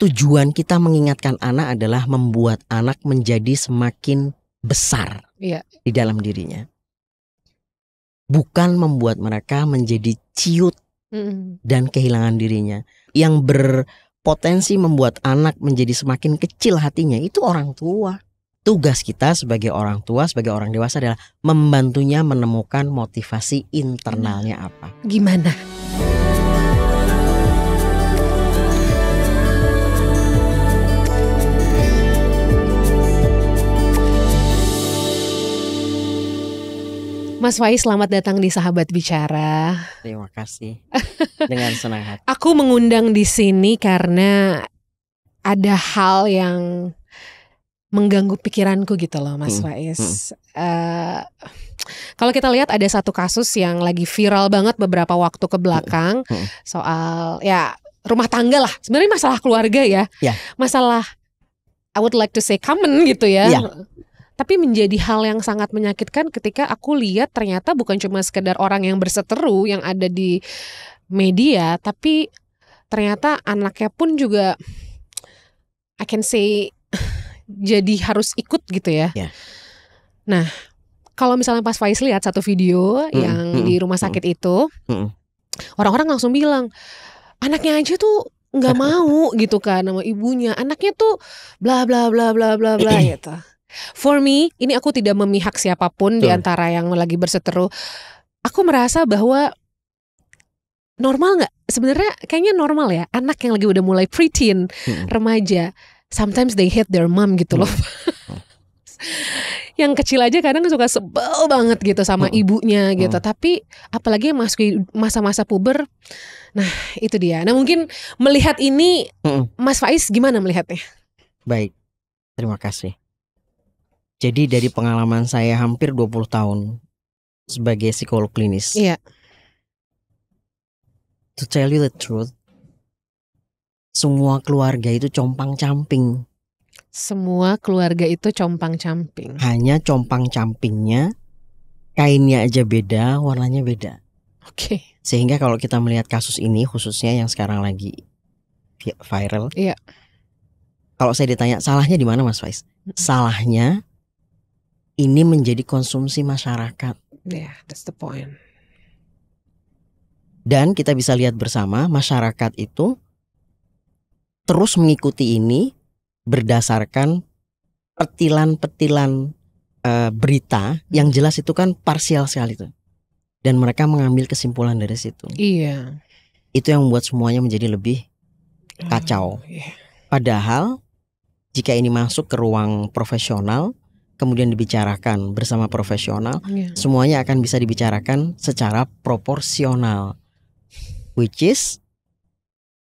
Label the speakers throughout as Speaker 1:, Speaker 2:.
Speaker 1: tujuan kita mengingatkan anak adalah membuat anak menjadi semakin besar di dalam dirinya. Bukan membuat mereka menjadi ciut dan kehilangan dirinya. Yang berpotensi membuat anak menjadi semakin kecil hatinya itu orang tua. Tugas kita sebagai orang tua, sebagai orang dewasa adalah membantunya menemukan motivasi internalnya apa.
Speaker 2: Gimana? Mas Faiz, selamat datang di Sahabat Bicara.
Speaker 1: Terima kasih. Dengan senang hati.
Speaker 2: Aku mengundang di sini karena ada hal yang mengganggu pikiranku gitu loh, Mas Faiz. Kalau kita lihat ada satu kasus yang lagi viral banget beberapa waktu ke belakang soal ya rumah tangga lah. Sebenarnya masalah keluarga ya. Masalah I would like to say common gitu ya. Tapi menjadi hal yang sangat menyakitkan ketika aku lihat ternyata bukan cuma sekedar orang yang berseteru yang ada di media, tapi ternyata anaknya pun juga I can say jadi harus ikut gitu ya. Nah, kalau misalnya Mas Faiz lihat satu video yang di rumah sakit itu, orang-orang langsung bilang anaknya aja tuh nggak mau gitu kan sama ibunya, anaknya tuh bla bla bla bla bla bla gitu. For me, ini aku tidak memihak siapapun di antara yang lagi berseteru. Aku merasa bahwa normal nggak? Sebenarnya kayaknya normal ya. Anak yang lagi udah mulai preteen, remaja, sometimes they hate their mom gitu loh. Yang kecil aja kadang suka sebel banget gitu sama ibunya gitu. Tapi apalagi yang masuk masa-masa puber, nah itu dia. Nah mungkin melihat ini, Mas Faiz gimana melihatnya?
Speaker 1: Baik, terima kasih. Jadi dari pengalaman saya hampir 20 tahun sebagai psikolog klinis. To tell you the truth, semua keluarga itu compang-camping.
Speaker 2: Semua keluarga itu compang-camping.
Speaker 1: Hanya compang-campingnya, kainnya aja beda, warnanya beda. Sehingga kalau kita melihat kasus ini, khususnya yang sekarang lagi viral. Kalau saya ditanya salahnya di mana, Mas Faiz? Salahnya ini menjadi konsumsi masyarakat.
Speaker 2: That's the point.
Speaker 1: Dan kita bisa lihat bersama masyarakat itu terus mengikuti ini berdasarkan petilan-petilan berita yang jelas itu kan parsial sekali itu. Dan mereka mengambil kesimpulan dari situ. Itu yang membuat semuanya menjadi lebih kacau. Padahal jika ini masuk ke ruang profesional, kemudian dibicarakan bersama profesional, semuanya akan bisa dibicarakan secara proporsional. Which is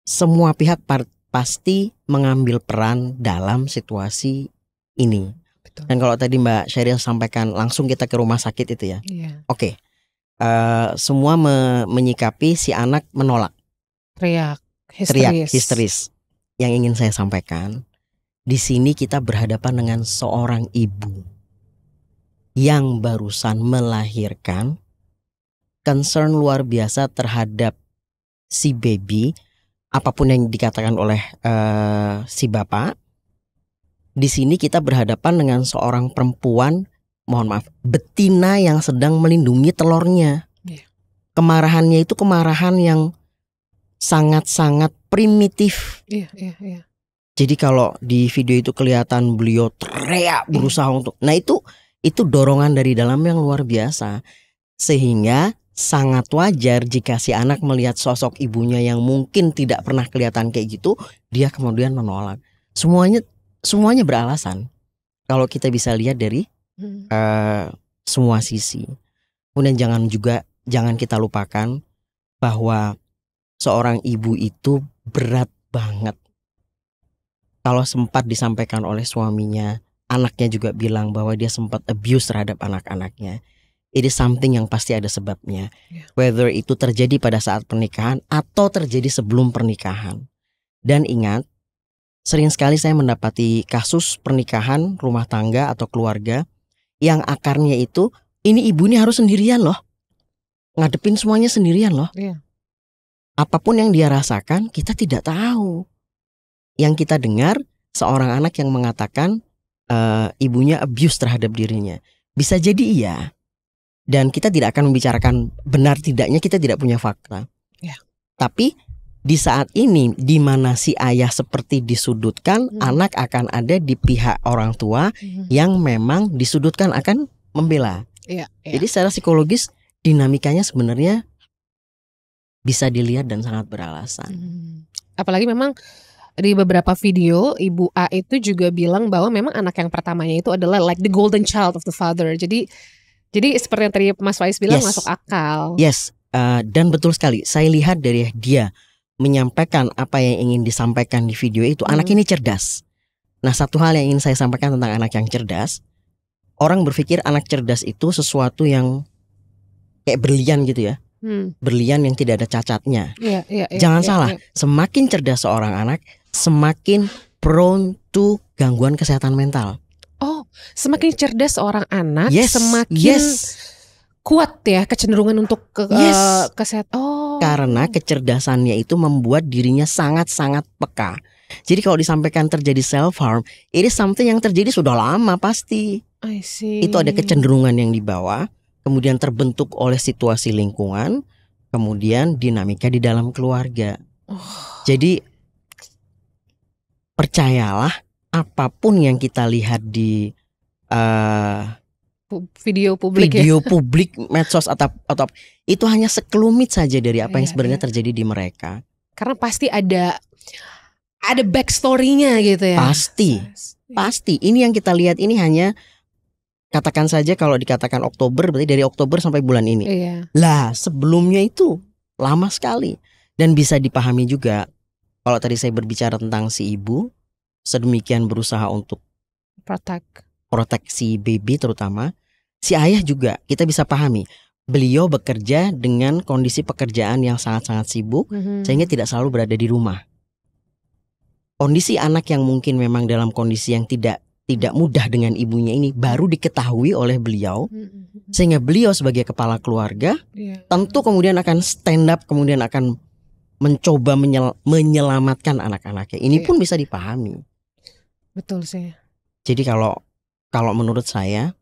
Speaker 1: semua pihak pasti mengambil peran dalam situasi ini. Dan kalau tadi Mbak Sheryl sampaikan langsung kita ke rumah sakit itu ya. Semua menyikapi si anak menolak. Teriak, histeris. Yang ingin saya sampaikan, di sini kita berhadapan dengan seorang ibu yang barusan melahirkan, concern luar biasa terhadap si baby, apapun yang dikatakan oleh si bapak. Di sini kita berhadapan dengan seorang perempuan, mohon maaf, betina yang sedang melindungi telurnya. Kemarahannya itu kemarahan yang sangat-sangat primitif. Jadi kalau di video itu kelihatan beliau teriak berusaha untuk, nah itu dorongan dari dalam yang luar biasa. Sehingga sangat wajar jika si anak melihat sosok ibunya yang mungkin tidak pernah kelihatan kayak gitu, dia kemudian menolak. Semuanya beralasan. Kalau kita bisa lihat dari semua sisi. Kemudian jangan kita lupakan bahwa seorang ibu itu berat banget. Kalau sempat disampaikan oleh suaminya, anaknya juga bilang bahwa dia sempat abuse terhadap anak-anaknya. It is something yang pasti ada sebabnya. Whether itu terjadi pada saat pernikahan atau terjadi sebelum pernikahan. Dan ingat, sering sekali saya mendapati kasus pernikahan, rumah tangga atau keluarga yang akarnya itu, ini ibu ini harus sendirian loh. Ngadepin semuanya sendirian loh. Apapun yang dia rasakan, kita tidak tahu. yang kita dengar seorang anak yang mengatakan ibunya abuse terhadap dirinya. Bisa jadi iya. Dan kita tidak akan membicarakan benar tidaknya, kita tidak punya fakta.
Speaker 2: Ya.
Speaker 1: Tapi di saat ini di mana si ayah seperti disudutkan, anak akan ada di pihak orang tua yang memang disudutkan akan membela.
Speaker 2: Ya.
Speaker 1: Jadi secara psikologis dinamikanya sebenarnya bisa dilihat dan sangat beralasan.
Speaker 2: Apalagi memang di beberapa video Ibu A itu juga bilang bahwa memang anak yang pertamanya itu adalah like the golden child of the father. Jadi seperti yang tadi Mas Faiz bilang,
Speaker 1: Yes.
Speaker 2: masuk akal.
Speaker 1: Yes, dan betul sekali. Saya lihat dari dia menyampaikan apa yang ingin disampaikan di video itu, anak ini cerdas. Nah, satu hal yang ingin saya sampaikan tentang anak yang cerdas, orang berpikir anak cerdas itu sesuatu yang kayak berlian gitu ya. Berlian yang tidak ada cacatnya. Jangan salah, semakin cerdas seorang anak, semakin prone to gangguan kesehatan mental.
Speaker 2: Oh, semakin cerdas seorang anak, semakin kuat ya kecenderungan untuk kesehatan. Oh.
Speaker 1: Karena kecerdasannya itu membuat dirinya sangat-sangat peka. Jadi kalau disampaikan terjadi self harm, it is something yang terjadi sudah lama pasti.
Speaker 2: I see.
Speaker 1: Itu ada kecenderungan yang dibawa, kemudian terbentuk oleh situasi lingkungan, kemudian dinamika di dalam keluarga. Jadi percayalah, apapun yang kita lihat di
Speaker 2: video publik,
Speaker 1: medsos atau itu hanya sekelumit saja dari apa yang sebenarnya terjadi di mereka.
Speaker 2: Karena pasti ada backstory-nya gitu ya.
Speaker 1: Pasti. Ini yang kita lihat ini hanya, katakan saja kalau dikatakan Oktober, berarti dari Oktober sampai bulan ini. Lah sebelumnya itu lama sekali. Dan bisa dipahami juga, kalau tadi saya berbicara tentang si ibu sedemikian berusaha untuk proteksi baby terutama, si ayah juga kita bisa pahami. Beliau bekerja dengan kondisi pekerjaan yang sangat-sangat sibuk, sehingga tidak selalu berada di rumah. Kondisi anak yang mungkin memang dalam kondisi yang tidak mudah dengan ibunya ini baru diketahui oleh beliau, sehingga beliau sebagai kepala keluarga tentu kemudian akan stand up, kemudian akan mencoba menyelamatkan anak-anaknya. Ini pun bisa dipahami.
Speaker 2: Betul sih.
Speaker 1: Jadi kalau menurut saya,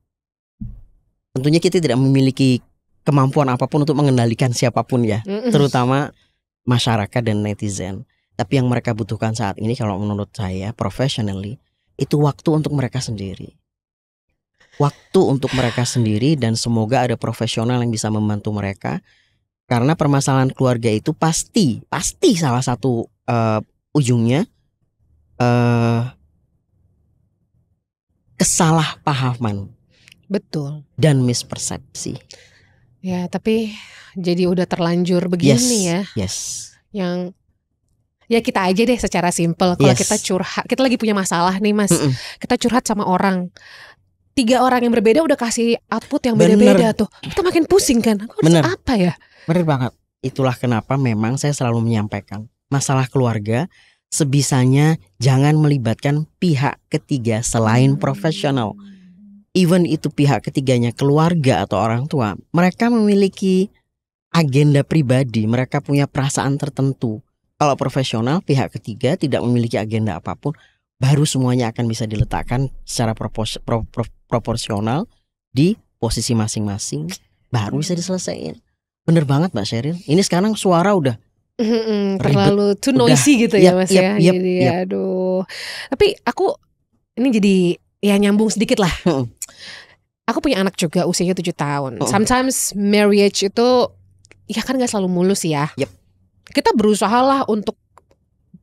Speaker 1: tentunya kita tidak memiliki kemampuan apapun untuk mengendalikan siapapun ya, terutama masyarakat dan netizen. Tapi yang mereka butuhkan saat ini kalau menurut saya professionally, itu waktu untuk mereka sendiri. Waktu untuk mereka sendiri, dan semoga ada profesional yang bisa membantu mereka. Karena permasalahan keluarga itu pasti salah satu ujungnya kesalahpahaman.
Speaker 2: Betul.
Speaker 1: Dan mispersepsi.
Speaker 2: Ya, tapi jadi udah terlanjur begini ya.
Speaker 1: Yes.
Speaker 2: Yang ya kita aja deh secara simpel, kalau kita curhat, kita lagi punya masalah nih Mas, kita curhat sama orang, 3 orang yang berbeda udah kasih output yang beda-beda tuh, kita makin pusing kan. Aku harus apa ya?
Speaker 1: Bener banget. Itulah kenapa memang saya selalu menyampaikan, masalah keluarga sebisanya jangan melibatkan pihak ketiga selain profesional. Even itu pihak ketiganya keluarga atau orang tua, mereka memiliki agenda pribadi, mereka punya perasaan tertentu. Kalau profesional, pihak ketiga tidak memiliki agenda apapun, baru semuanya akan bisa diletakkan secara proporsional di posisi masing-masing, baru bisa diselesaikan. Bener banget Mbak Sheryl. Ini sekarang suara udah
Speaker 2: terlalu too noisy gitu ya Mas ya. Jadi aduh. Tapi aku ini jadi ya nyambung sedikit lah. Aku punya anak juga usianya 7 tahun. Sometimes marriage itu ya kan gak selalu mulus ya. Kita berusaha lah untuk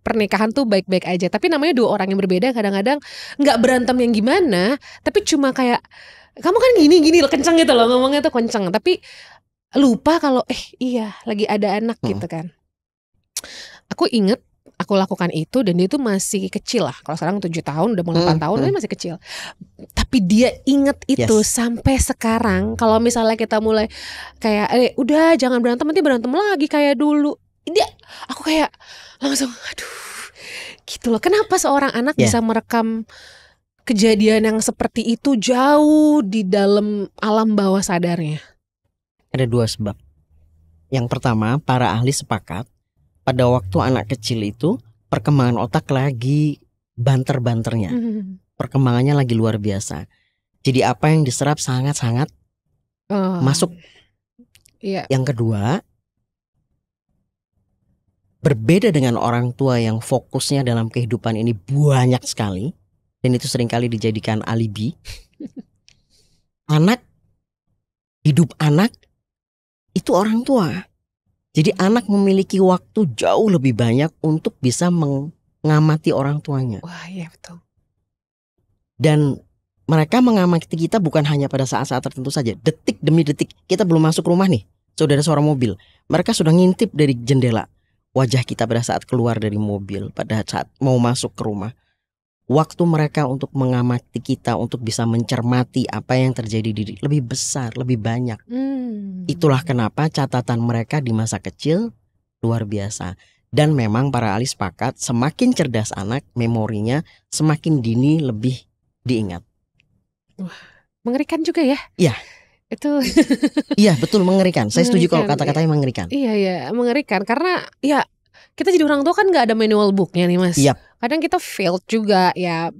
Speaker 2: pernikahan tuh baik-baik aja. Tapi namanya 2 orang yang berbeda, kadang-kadang gak berantem yang gimana, tapi cuma kayak kamu kan gini loh, kenceng gitu loh, ngomongnya tuh kenceng, tapi lupa kalau iya lagi ada anak gitu kan. Aku inget aku lakukan itu, dan dia tuh masih kecil lah. Kalau sekarang 7 tahun, udah mau 8 tahun, dia masih kecil. Tapi dia inget itu sampai sekarang. Kalau misalnya kita mulai kayak udah jangan berantem, nanti berantem lagi kayak dulu. Aku kayak langsung aduh gitu loh. Kenapa seorang anak bisa merekam kejadian yang seperti itu jauh di dalam alam bawah sadarnya?
Speaker 1: Ada 2 sebab. Yang pertama, para ahli sepakat pada waktu anak kecil itu perkembangan otak lagi banter-banternya. Perkembangannya lagi luar biasa. Jadi apa yang diserap sangat-sangat masuk.
Speaker 2: Iya.
Speaker 1: Yang kedua, berbeda dengan orang tua yang fokusnya dalam kehidupan ini banyak sekali, dan itu seringkali dijadikan alibi. Hidup anak itu orang tua. Jadi anak memiliki waktu jauh lebih banyak untuk bisa mengamati orang tuanya.
Speaker 2: Wah, iya betul.
Speaker 1: Dan mereka mengamati kita bukan hanya pada saat-saat tertentu saja. Detik demi detik. Kita belum masuk rumah nih, saudara, suara mobil. Mereka sudah ngintip dari jendela wajah kita pada saat keluar dari mobil, pada saat mau masuk ke rumah. Waktu mereka untuk mengamati kita, untuk bisa mencermati apa yang terjadi di diri, lebih besar, lebih banyak. Itulah kenapa catatan mereka di masa kecil luar biasa. Dan memang para ahli sepakat, semakin cerdas anak, memorinya semakin dini lebih diingat.
Speaker 2: Wah, mengerikan juga ya.
Speaker 1: Iya.
Speaker 2: Itu
Speaker 1: iya, betul, mengerikan. Saya setuju kalau kata-katanya mengerikan.
Speaker 2: Iya, mengerikan. Karena ya kita jadi orang tua kan gak ada manual booknya nih, Mas.
Speaker 1: Yep.
Speaker 2: Kadang kita failed juga ya.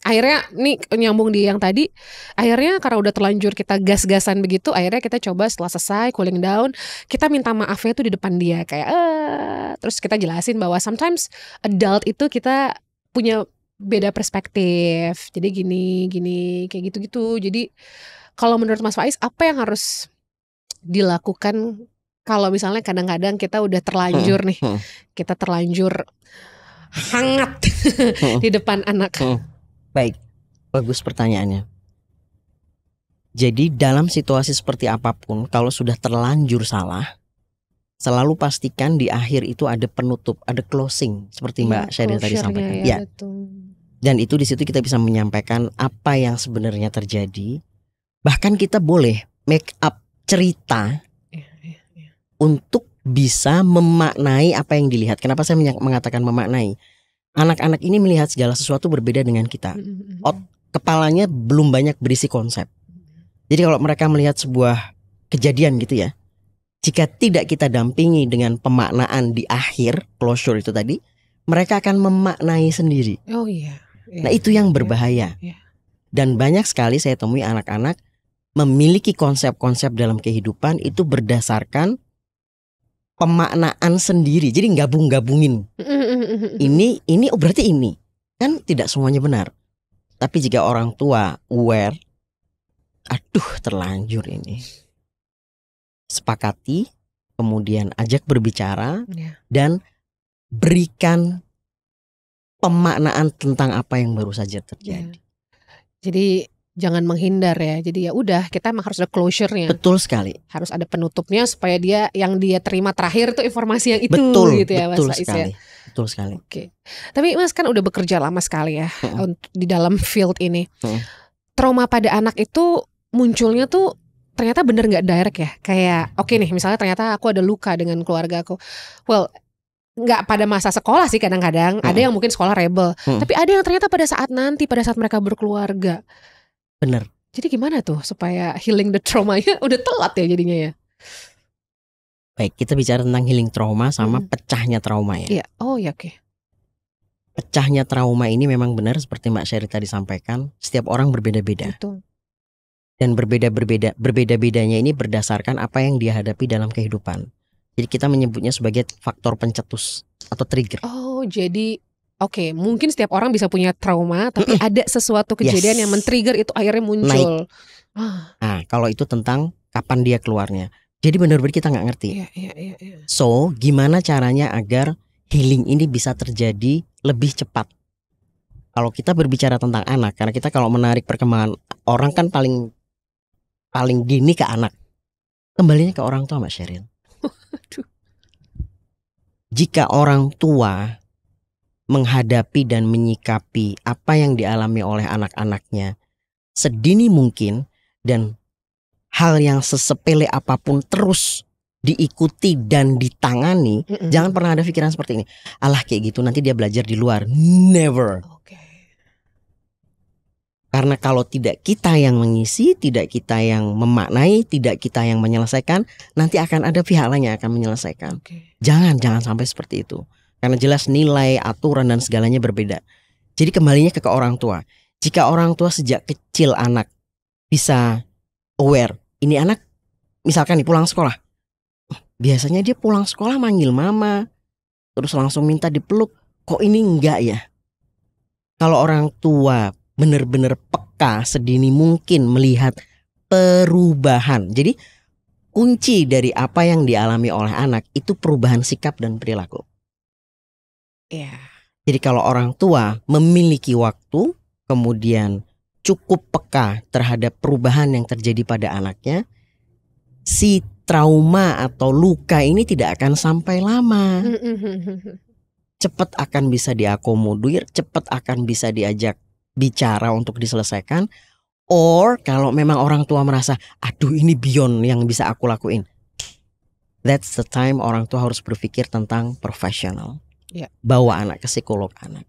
Speaker 2: Akhirnya nih nyambung di yang tadi, akhirnya karena udah terlanjur kita gas-gasan begitu, akhirnya kita coba setelah selesai cooling down, kita minta maafnya tuh di depan dia, kayak terus kita jelasin bahwa sometimes adult itu kita punya beda perspektif. Jadi gini kayak gitu-gitu. Jadi kalau menurut Mas Faiz, apa yang harus dilakukan kalau misalnya kadang-kadang kita udah terlanjur nih, kita terlanjur hangat di depan anak?
Speaker 1: Baik, bagus pertanyaannya. Jadi dalam situasi seperti apapun, kalau sudah terlanjur salah, selalu pastikan di akhir itu ada penutup, ada closing, seperti Mbak Sheryl tadi sampaikan. Ya. Dan itu di situ kita bisa menyampaikan apa yang sebenarnya terjadi. Bahkan kita boleh make up cerita untuk bisa memaknai apa yang dilihat. Kenapa saya mengatakan memaknai? Anak-anak ini melihat segala sesuatu berbeda dengan kita. Kepalanya belum banyak berisi konsep. Jadi kalau mereka melihat sebuah kejadian gitu ya, jika tidak kita dampingi dengan pemaknaan di akhir, closure itu tadi, mereka akan memaknai sendiri.
Speaker 2: Oh iya.
Speaker 1: Nah itu yang berbahaya. Dan banyak sekali saya temui anak-anak memiliki konsep-konsep dalam kehidupan itu berdasarkan pemaknaan sendiri. Jadi gabung-gabungin. Ini oh berarti ini. Kan tidak semuanya benar. Tapi jika orang tua aware, aduh terlanjur ini, sepakati, kemudian ajak berbicara, dan berikan pemaknaan tentang apa yang baru saja terjadi.
Speaker 2: Jadi jangan menghindar ya. Jadi ya udah, kita emang harus ada closure-nya.
Speaker 1: Betul sekali. Harus
Speaker 2: ada penutupnya supaya dia yang dia terima terakhir itu informasi yang itu.
Speaker 1: Betul,
Speaker 2: gitu ya,
Speaker 1: betul
Speaker 2: Mas Faiz
Speaker 1: sekali.
Speaker 2: Ya.
Speaker 1: Betul sekali.
Speaker 2: Oke. Tapi Mas kan udah bekerja lama sekali ya di dalam field ini. Trauma pada anak itu munculnya tuh ternyata bener nggak direct ya. Kayak oke nih, misalnya ternyata aku ada luka dengan keluarga aku. Well, nggak pada masa sekolah sih kadang-kadang. Ada yang mungkin sekolah rebel. Tapi ada yang ternyata pada saat mereka berkeluarga.
Speaker 1: Bener.
Speaker 2: Jadi gimana tuh supaya healing the trauma-nya udah telat ya jadinya ya?
Speaker 1: Baik, kita bicara tentang healing trauma sama pecahnya trauma ya.
Speaker 2: Iya, oh ya oke.
Speaker 1: Pecahnya trauma ini memang benar seperti Mbak Sheryl tadi sampaikan, setiap orang berbeda-beda.
Speaker 2: Betul.
Speaker 1: Dan berbeda-bedanya ini berdasarkan apa yang dia hadapi dalam kehidupan. Jadi kita menyebutnya sebagai faktor pencetus atau trigger.
Speaker 2: Oh, jadi oke, mungkin setiap orang bisa punya trauma, tapi ada sesuatu kejadian yang men-trigger itu akhirnya muncul.
Speaker 1: Nah, kalau itu tentang kapan dia keluarnya. Jadi benar-benar kita nggak ngerti.
Speaker 2: Iya.
Speaker 1: So, gimana caranya agar healing ini bisa terjadi lebih cepat? Kalau kita berbicara tentang anak, karena kita kalau menarik perkembangan orang kan paling dini ke anak. Kembalinya ke orang tua, Mbak Sheryl. Jika orang tua menghadapi dan menyikapi apa yang dialami oleh anak-anaknya sedini mungkin, dan hal yang sesepele apapun terus diikuti dan ditangani, jangan pernah ada pikiran seperti ini. Alah kayak gitu nanti dia belajar di luar. Never. Karena kalau tidak kita yang mengisi, tidak kita yang memaknai, tidak kita yang menyelesaikan, nanti akan ada pihak lain yang akan menyelesaikan. Jangan sampai seperti itu. Karena jelas nilai, aturan dan segalanya berbeda. Jadi kembalinya ke orang tua. Jika orang tua sejak kecil anak bisa aware, ini anak misalkan nih pulang sekolah, biasanya dia pulang sekolah manggil mama, terus langsung minta dipeluk. Kok ini enggak ya? Kalau orang tua benar-benar peka sedini mungkin melihat perubahan. Jadi kunci dari apa yang dialami oleh anak itu perubahan sikap dan perilaku.
Speaker 2: Iya.
Speaker 1: Jadi kalau orang tua memiliki waktu, kemudian cukup peka terhadap perubahan yang terjadi pada anaknya, si trauma atau luka ini tidak akan sampai lama. Cepat akan bisa diakomodir, cepat akan bisa diajak bicara untuk diselesaikan. Or kalau memang orang tua merasa, aduh ini beyond yang bisa aku lakuin, that's the time orang tua harus berpikir tentang profesional. Bawa anak ke psikolog anak.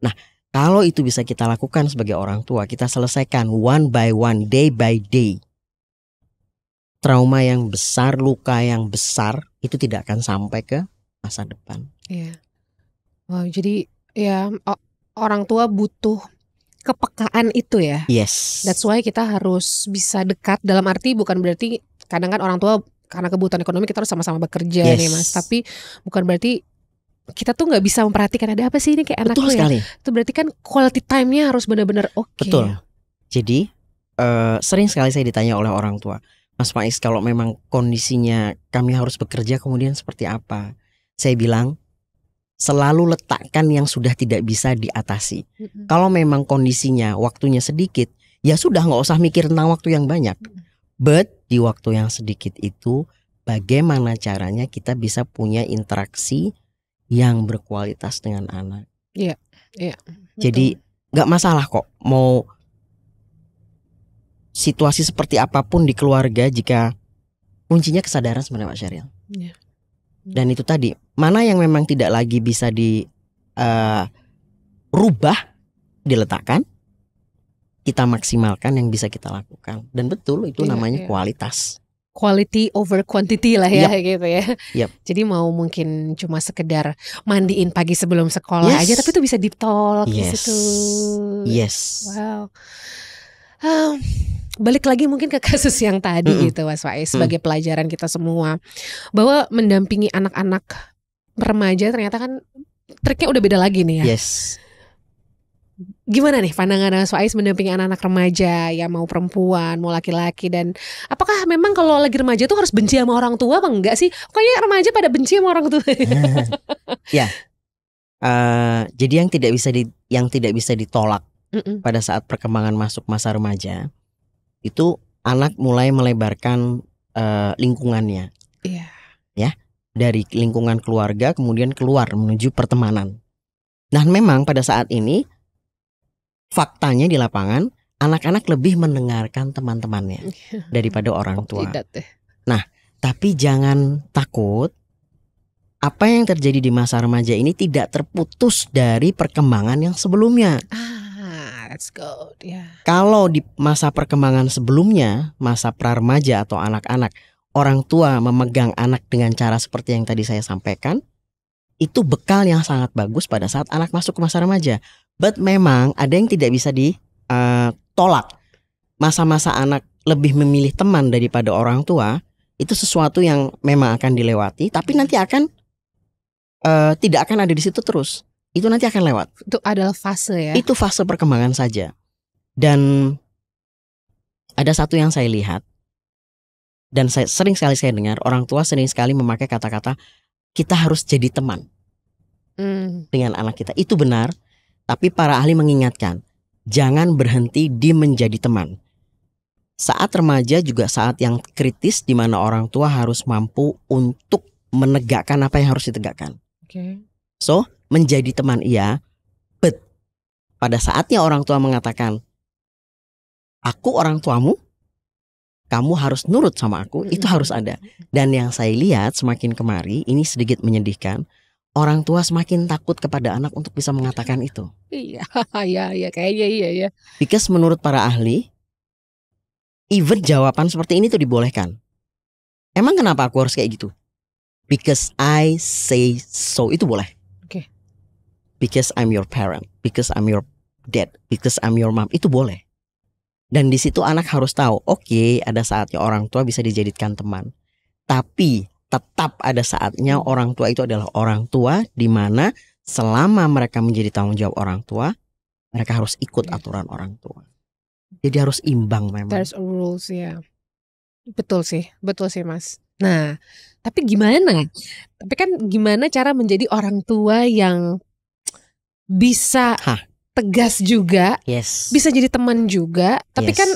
Speaker 1: Nah, kalau itu bisa kita lakukan sebagai orang tua, kita selesaikan one by one, day by day. Trauma yang besar, luka yang besar itu tidak akan sampai ke masa depan.
Speaker 2: Iya. Wow, jadi ya orang tua butuh kepekaan itu ya.
Speaker 1: Yes.
Speaker 2: That's why kita harus bisa dekat, dalam arti bukan berarti kadang kan orang tua karena kebutuhan ekonomi kita harus sama-sama bekerja nih Mas. Tapi bukan berarti kita tuh nggak bisa memperhatikan ada apa sih ini kayak anakku ya. Itu berarti kan quality time-nya harus benar-benar oke.
Speaker 1: Betul. Jadi sering sekali saya ditanya oleh orang tua, Mas Faiz, kalau memang kondisinya kami harus bekerja kemudian seperti apa? Saya bilang selalu letakkan yang sudah tidak bisa diatasi. Kalau memang kondisinya waktunya sedikit, ya sudah nggak usah mikir tentang waktu yang banyak. But di waktu yang sedikit itu bagaimana caranya kita bisa punya interaksi yang berkualitas dengan anak.
Speaker 2: Iya.
Speaker 1: Jadi nggak masalah kok mau situasi seperti apapun di keluarga jika kuncinya kesadaran sebenarnya Pak Sheryl.
Speaker 2: Iya.
Speaker 1: Dan itu tadi, mana yang memang tidak lagi bisa dirubah, diletakkan, kita maksimalkan yang bisa kita lakukan. Dan betul itu namanya kualitas.
Speaker 2: Quality over quantity lah ya, gitu ya.
Speaker 1: Yep.
Speaker 2: Jadi mau mungkin cuma sekedar mandiin pagi sebelum sekolah aja, tapi itu bisa deep talk di situ.
Speaker 1: Yes.
Speaker 2: Wow. Balik lagi mungkin ke kasus yang tadi gitu Mas Faiz, sebagai pelajaran kita semua bahwa mendampingi anak-anak remaja ternyata kan triknya udah beda lagi nih ya.
Speaker 1: Yes.
Speaker 2: Gimana nih pandangan Mas Faiz mendampingi anak-anak remaja, ya mau perempuan, mau laki-laki, dan apakah memang kalau lagi remaja tuh harus benci sama orang tua apa enggak sih? Kayaknya remaja pada benci sama orang tua.
Speaker 1: Ya, jadi yang tidak bisa ditolak pada saat perkembangan masuk masa remaja itu anak mulai melebarkan lingkungannya.
Speaker 2: Iya.
Speaker 1: Ya, dari lingkungan keluarga kemudian keluar menuju pertemanan. Nah, memang pada saat ini faktanya di lapangan anak-anak lebih mendengarkan teman-temannya daripada orang tua. Nah, tapi jangan takut. Apa yang terjadi di masa remaja ini tidak terputus dari perkembangan yang sebelumnya.
Speaker 2: That's good. Yeah.
Speaker 1: Kalau di masa perkembangan sebelumnya, masa pra-remaja atau anak-anak, orang tua memegang anak dengan cara seperti yang tadi saya sampaikan, itu bekal yang sangat bagus pada saat anak masuk ke masa remaja. But memang ada yang tidak bisa ditolak. Masa-masa anak lebih memilih teman daripada orang tua, itu sesuatu yang memang akan dilewati, tapi nanti akan tidak akan ada di situ terus. Itu nanti akan lewat.
Speaker 2: Itu adalah fase ya.
Speaker 1: Itu fase perkembangan saja. Dan ada satu yang saya lihat, dan sering sekali saya dengar, orang tua sering sekali memakai kata-kata kita harus jadi teman dengan anak kita. Itu benar, tapi para ahli mengingatkan, jangan berhenti di menjadi teman. Saat remaja juga saat yang kritis di mana orang tua harus mampu untuk menegakkan apa yang harus ditegakkan. So, menjadi teman iya, but pada saatnya orang tua mengatakan, aku orang tuamu, kamu harus nurut sama aku, itu harus ada. Dan yang saya lihat semakin kemari, ini sedikit menyedihkan, orang tua semakin takut kepada anak untuk bisa mengatakan itu.
Speaker 2: Iya, kayaknya iya.
Speaker 1: Because menurut para ahli, even jawaban seperti ini tuh dibolehkan. Emang kenapa aku harus kayak gitu? Because I say so, itu boleh. because I'm your parent, because I'm your dad, because I'm your mom, itu boleh. Dan di situ anak harus tahu, oke, ada saatnya orang tua bisa dijadikan teman. Tapi tetap ada saatnya orang tua itu adalah orang tua, di mana selama mereka menjadi tanggung jawab orang tua, mereka harus ikut aturan orang tua. Jadi harus imbang memang.
Speaker 2: There's rules ya. Betul sih Mas. Nah, tapi gimana? Tapi kan gimana cara menjadi orang tua yang bisa tegas juga, bisa jadi teman juga, tapi kan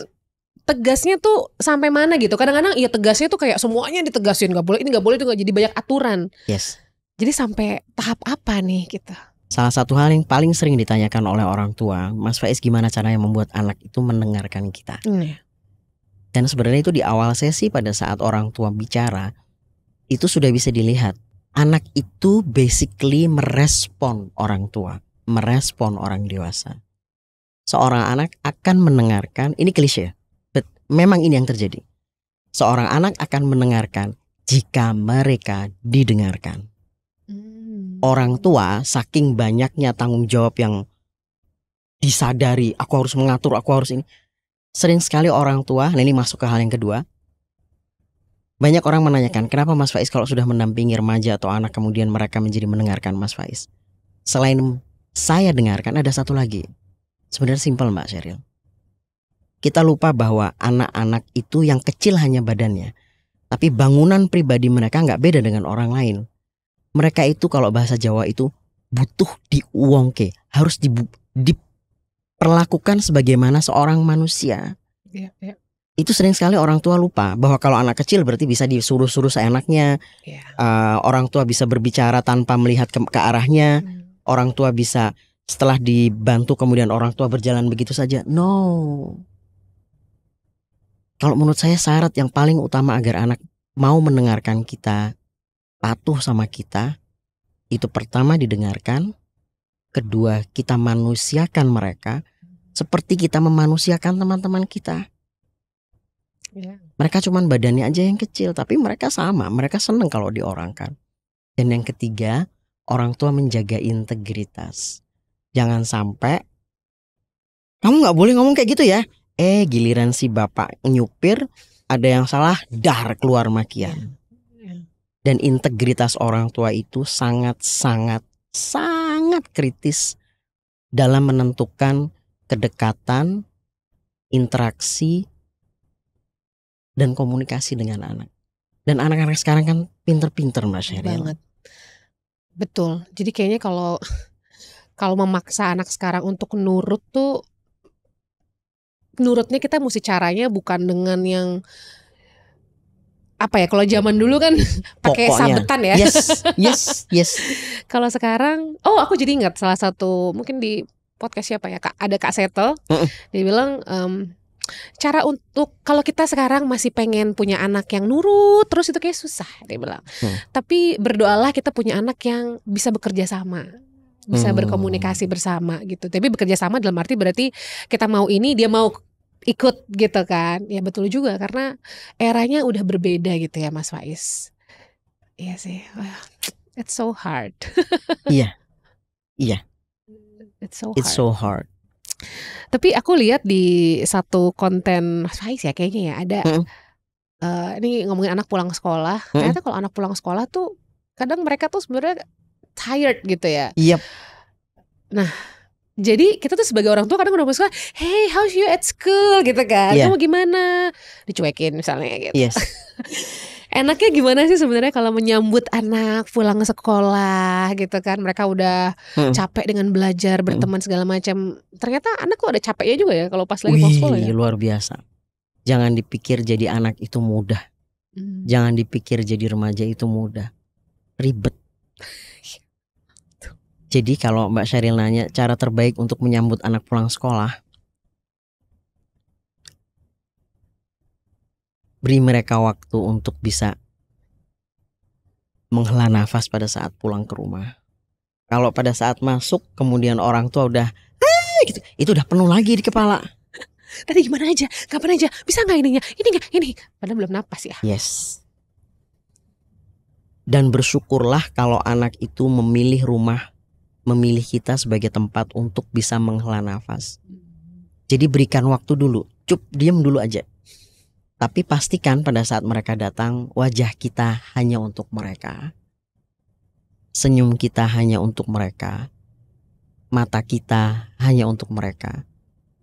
Speaker 2: tegasnya tuh sampai mana gitu. Kadang-kadang iya tegasnya tuh kayak semuanya ditegasin, nggak boleh ini, nggak boleh itu, nggak, jadi banyak aturan. Jadi sampai tahap apa nih kita?
Speaker 1: Salah satu hal yang paling sering ditanyakan oleh orang tua, Mas Faiz, gimana caranya membuat anak itu mendengarkan kita? Dan sebenarnya itu di awal sesi pada saat orang tua bicara, itu sudah bisa dilihat. Anak itu basically merespon orang tua, merespon orang dewasa. Seorang anak akan mendengarkan, ini klise, but memang ini yang terjadi. Seorang anak akan mendengarkan jika mereka didengarkan. Orang tua saking banyaknya tanggung jawab yang disadari, aku harus mengatur, aku harus ini. Sering sekali orang tua, nah ini masuk ke hal yang kedua. Banyak orang menanyakan, kenapa Mas Faiz kalau sudah mendampingi remaja atau anak kemudian mereka menjadi mendengarkan Mas Faiz? Selain saya dengarkan, ada satu lagi. Sebenarnya simpel Mbak Sheryl. Kita lupa bahwa anak-anak itu yang kecil hanya badannya, tapi bangunan pribadi mereka nggak beda dengan orang lain. Mereka itu kalau bahasa Jawa itu butuh diuwongke, harus diperlakukan sebagaimana seorang manusia. Itu sering sekali orang tua lupa bahwa kalau anak kecil berarti bisa disuruh-suruh seenaknya. Orang tua bisa berbicara tanpa melihat ke arahnya. Orang tua bisa setelah dibantu kemudian orang tua berjalan begitu saja. No. Kalau menurut saya syarat yang paling utama agar anak mau mendengarkan kita, patuh sama kita, itu pertama didengarkan, kedua kita manusiakan mereka seperti kita memanusiakan teman-teman kita. Mereka cuman badannya aja yang kecil, tapi mereka sama, mereka seneng kalau diorangkan. Dan yang ketiga, orang tua menjaga integritas. Jangan sampai kamu gak boleh ngomong kayak gitu ya. Giliran si bapak nyupir, ada yang salah, dar keluar makian. Dan integritas orang tua itu sangat kritis dalam menentukan kedekatan, interaksi, dan komunikasi dengan anak. Dan anak-anak sekarang kan pinter-pinter Mbak Sheryl.
Speaker 2: Banget. Betul. Jadi kayaknya kalau memaksa anak sekarang untuk nurut tuh, nurutnya kita mesti caranya bukan dengan yang apa ya, kalau zaman dulu kan pakai sabetan ya. Yes. Kalau sekarang, aku jadi ingat salah satu mungkin di podcast siapa ya, ada Kak Seto, dia bilang cara untuk kalau kita sekarang masih pengen punya anak yang nurut terus itu kayak susah, dia bilang. Tapi berdoalah kita punya anak yang bisa bekerja sama, bisa berkomunikasi bersama gitu. Tapi bekerja sama dalam arti berarti kita mau ini, dia mau ikut gitu kan. Ya betul juga, karena eranya udah berbeda gitu ya Mas Faiz. Iya sih. It's so hard.
Speaker 1: Iya.
Speaker 2: It's
Speaker 1: so hard.
Speaker 2: Tapi aku lihat di satu konten Mas Faiz ya kayaknya ya, ada ini ngomongin anak pulang sekolah. Ternyata kalau anak pulang sekolah tuh kadang mereka tuh sebenarnya tired gitu ya. Nah, jadi kita tuh sebagai orang tua kadang udah masuk, hey how's you at school gitu kan, kamu gimana, dicuekin misalnya gitu. Enaknya gimana sih sebenarnya kalau menyambut anak pulang sekolah gitu kan, mereka udah capek dengan belajar, berteman segala macam. Ternyata anak kok ada capeknya juga ya kalau pas lagi pulang sekolah ya.
Speaker 1: Luar biasa. Jangan dipikir jadi anak itu mudah. Jangan dipikir jadi remaja itu mudah. Ribet. Jadi kalau Mbak Sheryl nanya cara terbaik untuk menyambut anak pulang sekolah, beri mereka waktu untuk bisa menghela nafas pada saat pulang ke rumah. Kalau pada saat masuk kemudian orang tua udah gitu, itu udah penuh lagi di kepala.
Speaker 2: Tadi gimana aja, kapan aja, bisa nggak ininya, ini, padahal belum napas ya.
Speaker 1: Yes. Dan bersyukurlah kalau anak itu memilih rumah memilih kita sebagai tempat untuk bisa menghela nafas. Jadi berikan waktu dulu, diam dulu aja. Tapi pastikan pada saat mereka datang, wajah kita hanya untuk mereka, senyum kita hanya untuk mereka, mata kita hanya untuk mereka.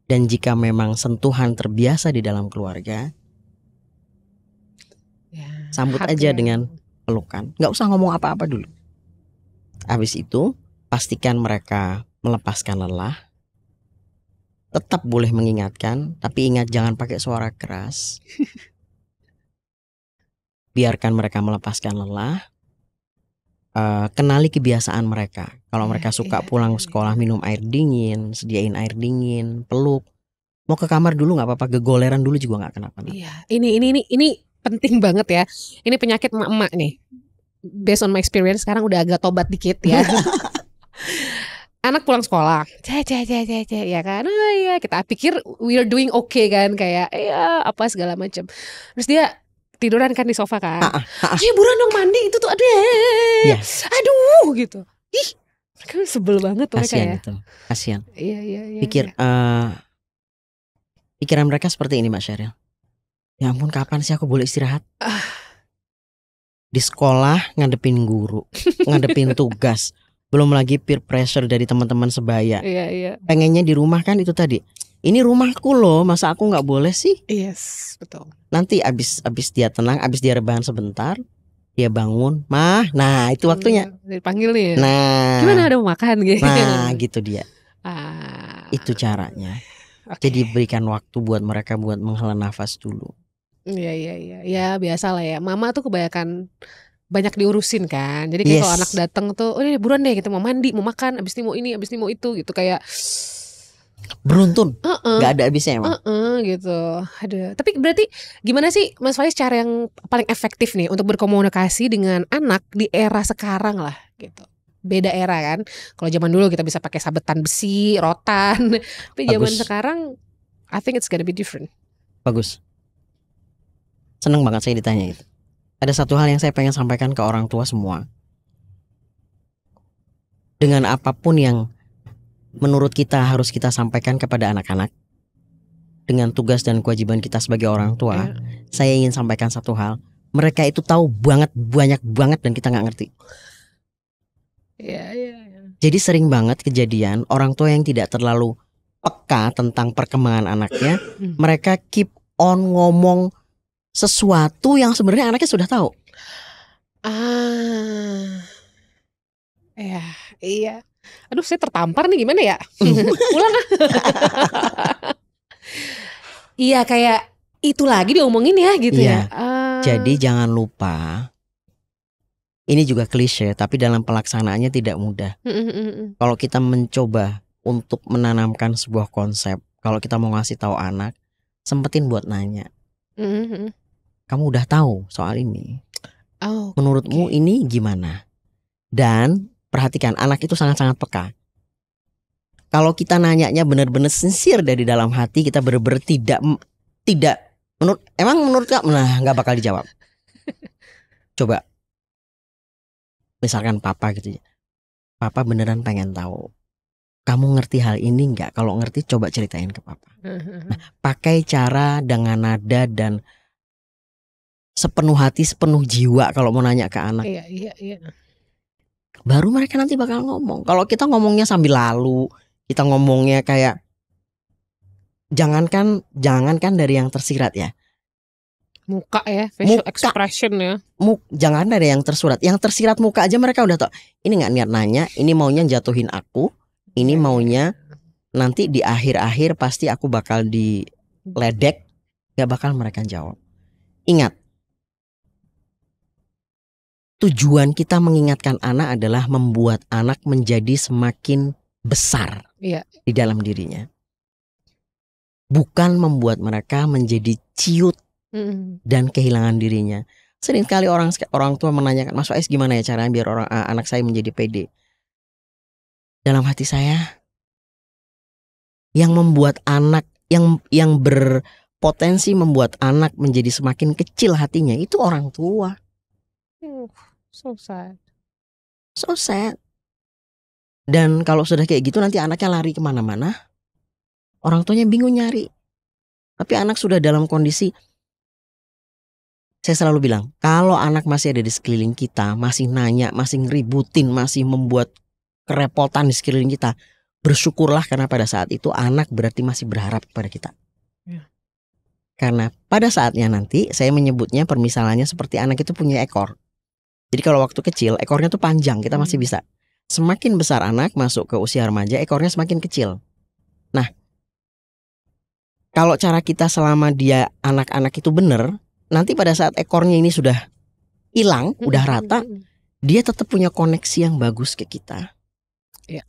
Speaker 1: Dan jika memang sentuhan terbiasa di dalam keluarga, sambut aja dengan pelukan. Gak usah ngomong apa-apa dulu. Habis itu pastikan mereka melepaskan lelah. Tetap boleh mengingatkan, tapi ingat jangan pakai suara keras. Biarkan mereka melepaskan lelah. Kenali kebiasaan mereka. Kalau mereka suka pulang sekolah minum air dingin, sediain air dingin, peluk. Mau ke kamar dulu nggak apa-apa, gegoleran dulu juga nggak kenapa-napa.
Speaker 2: Iya, ini penting banget ya. Ini penyakit emak-emak nih. Based on my experience, sekarang udah agak tobat dikit ya. Anak pulang sekolah, ya kan? Oh iya, kita pikir we are doing okay kan, kayak ya apa segala macam. Terus dia tiduran kan di sofa kan. Ayo buruan dong mandi, itu tuh ada. Aduh gitu. Ih, mereka sebel banget mereka ya.
Speaker 1: Kasian.
Speaker 2: Iya.
Speaker 1: Pikiran mereka seperti ini Mbak Sheryl. Ya ampun, kapan sih aku boleh istirahat? Di sekolah ngadepin guru, ngadepin tugas, belum lagi peer pressure dari teman-teman sebaya.
Speaker 2: Iya.
Speaker 1: Pengennya di rumah kan itu tadi. Ini rumahku loh, masa aku nggak boleh sih?
Speaker 2: Yes, betul.
Speaker 1: Nanti abis dia tenang, abis dia rebahan sebentar, dia bangun, mah, nah itu waktunya.
Speaker 2: Dipanggil nih.
Speaker 1: Nah,
Speaker 2: gimana ada mau makan gitu?
Speaker 1: Nah, gitu dia. Itu caranya. Okay. Jadi berikan waktu buat mereka buat menghela nafas dulu.
Speaker 2: Iya. Ya biasa lah ya. Mama tuh kebanyakan banyak diurusin kan. Jadi kayak kalau anak datang tuh, oh ini buruan deh kita mau mandi, mau makan, abis ini mau ini, abis ini mau itu gitu, kayak
Speaker 1: beruntun, nggak ada habisnya emang.
Speaker 2: Gitu. Aduh. Tapi berarti gimana sih Mas Faiz cara yang paling efektif nih untuk berkomunikasi dengan anak di era sekarang lah gitu. Beda era kan. Kalau zaman dulu kita bisa pakai sabetan besi, rotan. Tapi zaman sekarang I think it's gonna be different.
Speaker 1: Bagus. Seneng banget saya ditanya itu. Ada satu hal yang saya pengen sampaikan ke orang tua semua. Dengan apapun yang menurut kita harus kita sampaikan kepada anak-anak, dengan tugas dan kewajiban kita sebagai orang tua, saya ingin sampaikan satu hal. Mereka itu tahu banyak banget dan kita nggak ngerti.
Speaker 2: Iya.
Speaker 1: Jadi sering banget kejadian orang tua yang tidak terlalu peka tentang perkembangan anaknya, mereka keep on ngomong sesuatu yang sebenarnya anaknya sudah tahu.
Speaker 2: Iya. Aduh, saya tertampar nih, gimana ya? Pulang ah. Iya, kayak itu lagi diomongin ya gitu ya.
Speaker 1: Jadi jangan lupa, ini juga klise tapi dalam pelaksanaannya tidak mudah. Kalau kita mencoba untuk menanamkan sebuah konsep, kalau kita mau ngasih tahu anak, sempetin buat nanya. Kamu udah tahu soal ini? Menurutmu ini gimana? Dan perhatikan, anak itu sangat-sangat peka. Kalau kita nanyanya benar-benar sincere dari dalam hati, kita benar-benar tidak menurut kamu, nah nggak bakal dijawab. Coba, misalkan papa gitu ya, papa beneran pengen tahu, kamu ngerti hal ini nggak? Kalau ngerti coba ceritain ke papa. Nah, pakai cara dengan nada dan sepenuh hati, sepenuh jiwa kalau mau nanya ke anak.
Speaker 2: Iya.
Speaker 1: Baru mereka nanti bakal ngomong. Kalau kita ngomongnya sambil lalu, kita ngomongnya kayak jangankan dari yang tersirat ya.
Speaker 2: Muka ya, facial expression ya.
Speaker 1: Jangan dari yang tersurat, yang tersirat muka aja mereka udah tahu. Ini nggak niat nanya, ini maunya jatuhin aku, ini maunya nanti di akhir-akhir pasti aku bakal diledek, nggak bakal mereka jawab. Ingat. Tujuan kita mengingatkan anak adalah membuat anak menjadi semakin besar di dalam dirinya. Bukan membuat mereka menjadi ciut dan kehilangan dirinya. Sering kali orang tua menanyakan, Mas Faiz gimana ya caranya biar anak saya menjadi pede? Dalam hati saya, yang membuat anak, yang berpotensi membuat anak menjadi semakin kecil hatinya itu orang tua.
Speaker 2: So sad.
Speaker 1: So sad. Dan kalau sudah kayak gitu nanti anaknya lari kemana-mana, orang tuanya bingung nyari. Tapi anak sudah dalam kondisi, saya selalu bilang, kalau anak masih ada di sekeliling kita, masih nanya, masih ngeributin, masih membuat kerepotan di sekeliling kita, bersyukurlah karena pada saat itu anak berarti masih berharap kepada kita.
Speaker 2: Ya.
Speaker 1: Karena pada saatnya nanti, saya menyebutnya permisalannya seperti anak itu punya ekor. Jadi kalau waktu kecil ekornya tuh panjang, kita masih bisa. Semakin besar anak masuk ke usia remaja, ekornya semakin kecil. Nah, kalau cara kita selama dia anak-anak itu benar, nanti pada saat ekornya ini sudah hilang, udah rata, dia tetap punya koneksi yang bagus ke kita.
Speaker 2: Ya.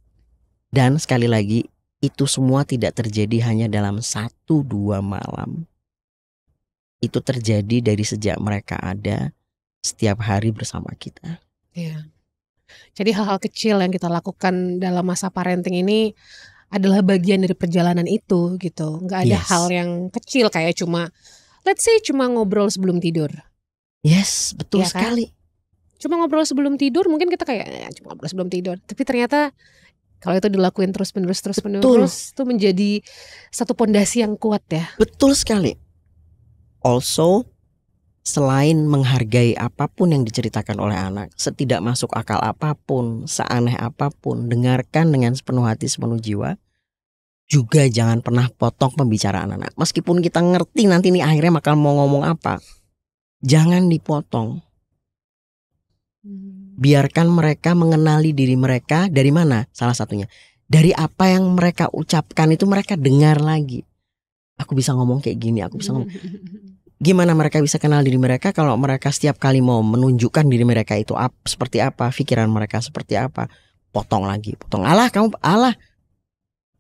Speaker 1: Dan sekali lagi, itu semua tidak terjadi hanya dalam 1-2 malam. Itu terjadi dari sejak mereka ada setiap hari bersama kita.
Speaker 2: Iya. Jadi hal-hal kecil yang kita lakukan dalam masa parenting ini adalah bagian dari perjalanan itu gitu. Nggak ada hal yang kecil kayak cuma, let's say cuma ngobrol sebelum tidur.
Speaker 1: Yes, betul sekali.
Speaker 2: Kan? Cuma ngobrol sebelum tidur, mungkin kita kayak ya, cuma ngobrol sebelum tidur. Tapi ternyata kalau itu dilakuin terus-menerus itu menjadi satu pondasi yang kuat ya.
Speaker 1: Betul sekali. Also, selain menghargai apapun yang diceritakan oleh anak, setidak masuk akal apapun, seaneh apapun, dengarkan dengan sepenuh hati, sepenuh jiwa. Juga jangan pernah potong pembicaraan anak. Meskipun kita ngerti nanti nih akhirnya bakal mau ngomong apa, jangan dipotong. Biarkan mereka mengenali diri mereka dari mana? Salah satunya dari apa yang mereka ucapkan itu mereka dengar lagi. Aku bisa ngomong kayak gini, aku bisa ngomong. Gimana mereka bisa kenal diri mereka kalau mereka setiap kali mau menunjukkan diri mereka itu seperti apa, pikiran mereka seperti apa, potong lagi, potong. Alah kamu, alah.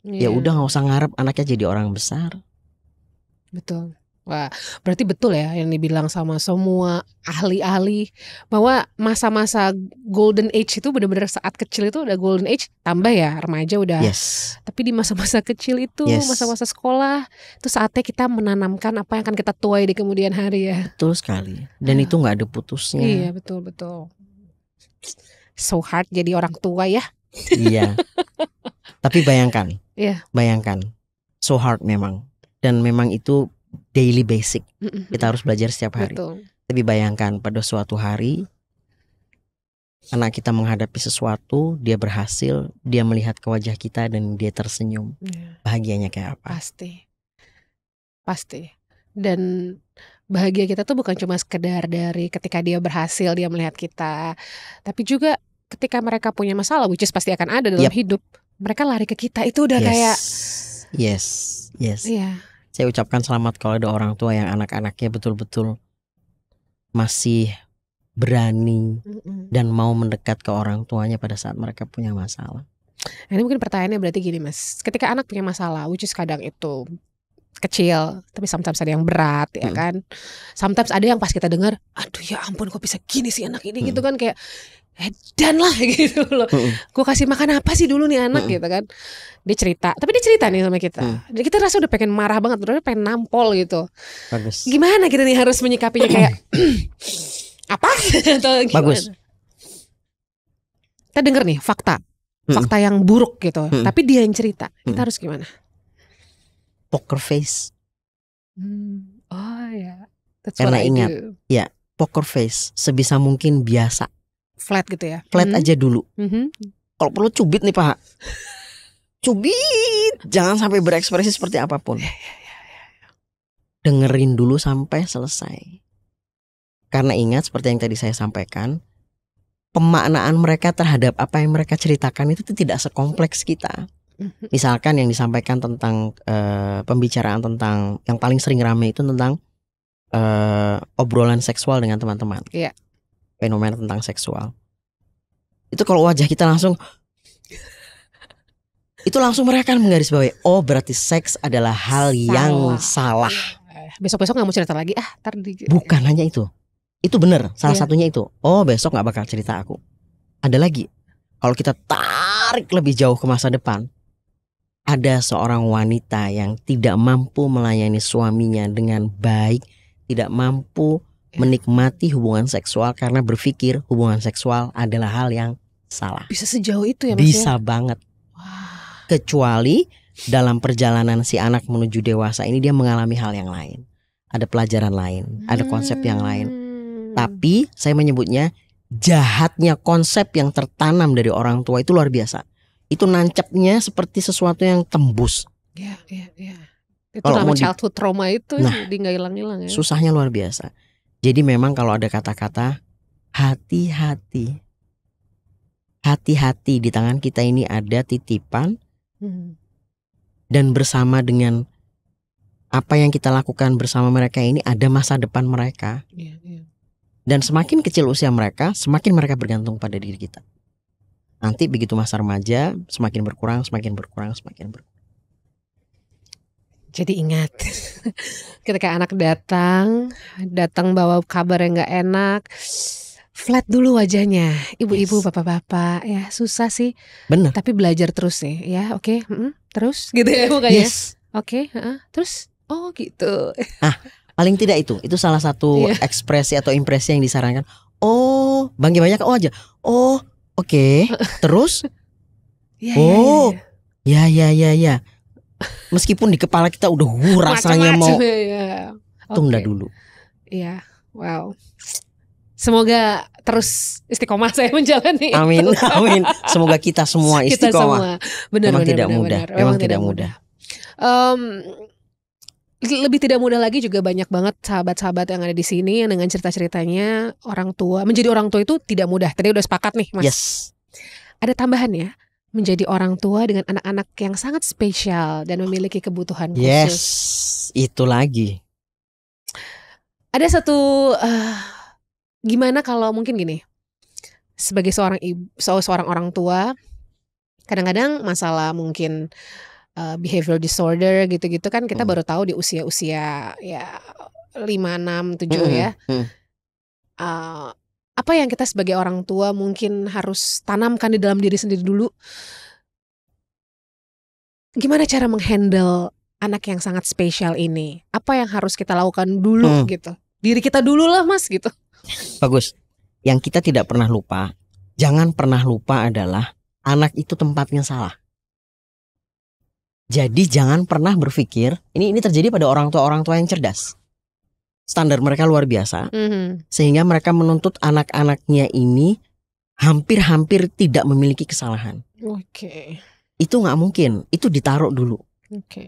Speaker 1: Ya udah nggak usah ngarep anaknya jadi orang besar.
Speaker 2: Betul. Wah, berarti betul ya yang dibilang sama semua ahli-ahli bahwa masa-masa golden age itu benar-benar saat kecil itu udah golden age, tambah ya remaja udah.
Speaker 1: Yes.
Speaker 2: Tapi di masa-masa kecil itu, masa-masa sekolah itu saatnya kita menanamkan apa yang akan kita tuai di kemudian hari ya.
Speaker 1: Betul sekali. Dan itu nggak ada putusnya.
Speaker 2: Iya betul. So hard jadi orang tua ya.
Speaker 1: Iya. Tapi bayangkan, bayangkan, so hard memang. Dan memang itu daily basic. Kita harus belajar setiap hari.
Speaker 2: Betul.
Speaker 1: Tapi bayangkan pada suatu hari anak kita menghadapi sesuatu, dia berhasil, dia melihat ke wajah kita dan dia tersenyum. Bahagianya kayak apa?
Speaker 2: Pasti. Dan bahagia kita tuh bukan cuma sekedar dari ketika dia berhasil, dia melihat kita, tapi juga ketika mereka punya masalah, which is pasti akan ada dalam hidup, mereka lari ke kita. Itu udah kayak
Speaker 1: Yes.
Speaker 2: Iya.
Speaker 1: Saya ucapkan selamat kalau ada orang tua yang anak-anaknya betul-betul masih berani dan mau mendekat ke orang tuanya pada saat mereka punya masalah.
Speaker 2: Ini mungkin pertanyaannya berarti gini Mas, ketika anak punya masalah, which is kadang itu kecil, tapi sometimes ada yang berat ya kan. Sometimes ada yang pas kita dengar, aduh ya ampun kok bisa gini sih anak ini gitu kan, kayak edan lah gitu loh. Gue kasih makan apa sih dulu nih anak gitu kan. Dia cerita, tapi dia cerita nih sama kita. Jadi kita rasa udah pengen marah banget, udah pengen nampol gitu.
Speaker 1: Bagus.
Speaker 2: Gimana kita nih harus menyikapinya kayak apa? Atau gimana?
Speaker 1: Bagus.
Speaker 2: Kita denger nih fakta yang buruk gitu. Tapi dia yang cerita, kita harus gimana?
Speaker 1: Poker face.
Speaker 2: Oh ya.
Speaker 1: Karena ingat, ya poker face sebisa mungkin biasa.
Speaker 2: Flat gitu ya.
Speaker 1: Flat aja dulu. Kalau perlu cubit nih Pak. Cubit. Jangan sampai berekspresi seperti apapun. Dengerin dulu sampai selesai. Karena ingat seperti yang tadi saya sampaikan, pemaknaan mereka terhadap apa yang mereka ceritakan itu tidak sekompleks kita. Misalkan yang disampaikan tentang pembicaraan tentang yang paling sering ramai itu tentang obrolan seksual dengan teman-teman.
Speaker 2: Iya.
Speaker 1: Fenomena tentang seksual. Itu kalau wajah kita langsung itu langsung mereka akan menggarisbawahi, oh berarti seks adalah hal yang salah.
Speaker 2: Besok-besok gak mau cerita lagi
Speaker 1: Bukan hanya itu. Itu benar, salah satunya itu. Oh besok gak bakal cerita aku. Ada lagi. Kalau kita tarik lebih jauh ke masa depan, ada seorang wanita yang tidak mampu melayani suaminya dengan baik, tidak mampu menikmati hubungan seksual karena berpikir hubungan seksual adalah hal yang salah.
Speaker 2: Bisa sejauh itu ya Mas?
Speaker 1: Bisa banget.
Speaker 2: Wah.
Speaker 1: Kecuali dalam perjalanan si anak menuju dewasa ini dia mengalami hal yang lain. Ada pelajaran lain, ada konsep yang lain. Tapi saya menyebutnya jahatnya konsep yang tertanam dari orang tua itu luar biasa. Itu nancapnya seperti sesuatu yang tembus.
Speaker 2: Iya. Itu nama childhood trauma itu jadi gak hilang-hilang ya.
Speaker 1: Susahnya luar biasa. Jadi memang kalau ada kata-kata hati-hati. Hati-hati, di tangan kita ini ada titipan. Dan bersama dengan apa yang kita lakukan bersama mereka ini ada masa depan mereka. Dan semakin kecil usia mereka, semakin mereka bergantung pada diri kita. Nanti begitu masa remaja, semakin berkurang.
Speaker 2: Jadi ingat, ketika anak datang bawa kabar yang gak enak, flat dulu wajahnya, ibu-ibu, bapak-bapak, ya susah sih.
Speaker 1: Bener.
Speaker 2: Tapi belajar terus sih, ya oke, terus gitu ya mukanya.
Speaker 1: Yes.
Speaker 2: Oke, terus, oh gitu.
Speaker 1: Paling tidak itu salah satu ekspresi atau impresi yang disarankan. Oh, bangga banyak aja. Oh, oke. Terus, ya. Meskipun di kepala kita udah rasanya mau tunda dulu.
Speaker 2: Iya, wow. Semoga terus istiqomah saya menjalani.
Speaker 1: Amin. Semoga kita semua istiqomah.
Speaker 2: Memang
Speaker 1: tidak mudah.
Speaker 2: Lebih tidak mudah lagi juga banyak banget sahabat-sahabat yang ada di sini yang dengan cerita-ceritanya menjadi orang tua itu tidak mudah. Tadi udah sepakat nih, Mas.
Speaker 1: Yes.
Speaker 2: Ada tambahan ya. Menjadi orang tua dengan anak-anak yang sangat spesial dan memiliki kebutuhan khusus.
Speaker 1: Yes, itu lagi.
Speaker 2: Ada satu gimana kalau mungkin gini, sebagai seorang ibu, seorang orang tua, kadang-kadang masalah mungkin behavioral disorder gitu-gitu kan kita baru tahu di usia-usia ya 5, 6, 7 ya. Apa yang kita sebagai orang tua mungkin harus tanamkan di dalam diri sendiri dulu? Gimana cara menghandle anak yang sangat spesial ini? Apa yang harus kita lakukan dulu gitu? Diri kita dulu lah Mas gitu.
Speaker 1: Bagus. Yang kita tidak pernah lupa, jangan pernah lupa adalah anak itu tempatnya salah. Jadi jangan pernah berpikir, ini terjadi pada orang tua yang cerdas. Standar mereka luar biasa, sehingga mereka menuntut anak-anaknya ini hampir-hampir tidak memiliki kesalahan. Itu nggak mungkin, itu ditaruh dulu.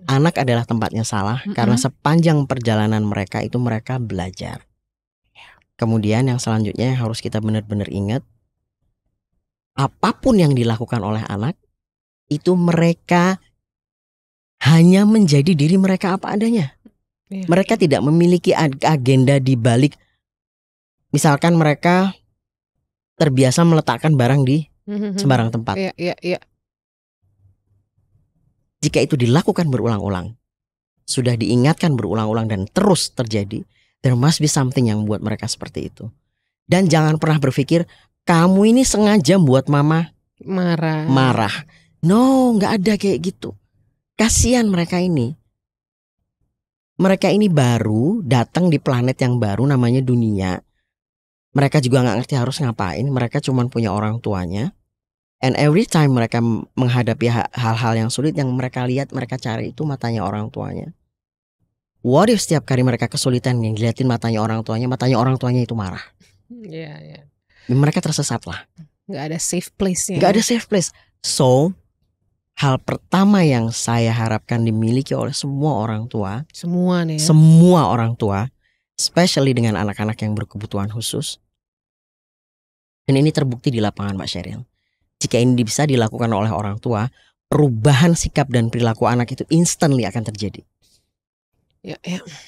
Speaker 1: Anak adalah tempatnya salah karena sepanjang perjalanan mereka itu mereka belajar. Kemudian yang selanjutnya yang harus kita benar-benar ingat, apapun yang dilakukan oleh anak itu mereka hanya menjadi diri mereka apa adanya. Mereka tidak memiliki agenda di balik. Misalkan mereka terbiasa meletakkan barang di sembarang tempat. Jika itu dilakukan berulang-ulang, sudah diingatkan berulang-ulang dan terus terjadi, there must be something yang membuat mereka seperti itu. Dan jangan pernah berpikir kamu ini sengaja buat mama marah. No, nggak ada kayak gitu. Kasihan mereka ini. Mereka ini baru datang di planet yang baru namanya dunia. Mereka juga gak ngerti harus ngapain. Mereka cuma punya orang tuanya. And every time mereka menghadapi hal-hal yang sulit, yang mereka lihat, mereka cari itu matanya orang tuanya. What if setiap kali mereka kesulitan yang dilihatin matanya orang tuanya itu marah. Mereka tersesat lah.
Speaker 2: Gak ada safe place-nya.
Speaker 1: Gak ada safe place. So hal pertama yang saya harapkan dimiliki oleh semua orang tua, semua orang tua, especially dengan anak-anak yang berkebutuhan khusus. Dan ini terbukti di lapangan Mbak Sheryl. Jika ini bisa dilakukan oleh orang tua, perubahan sikap dan perilaku anak itu instantly akan terjadi.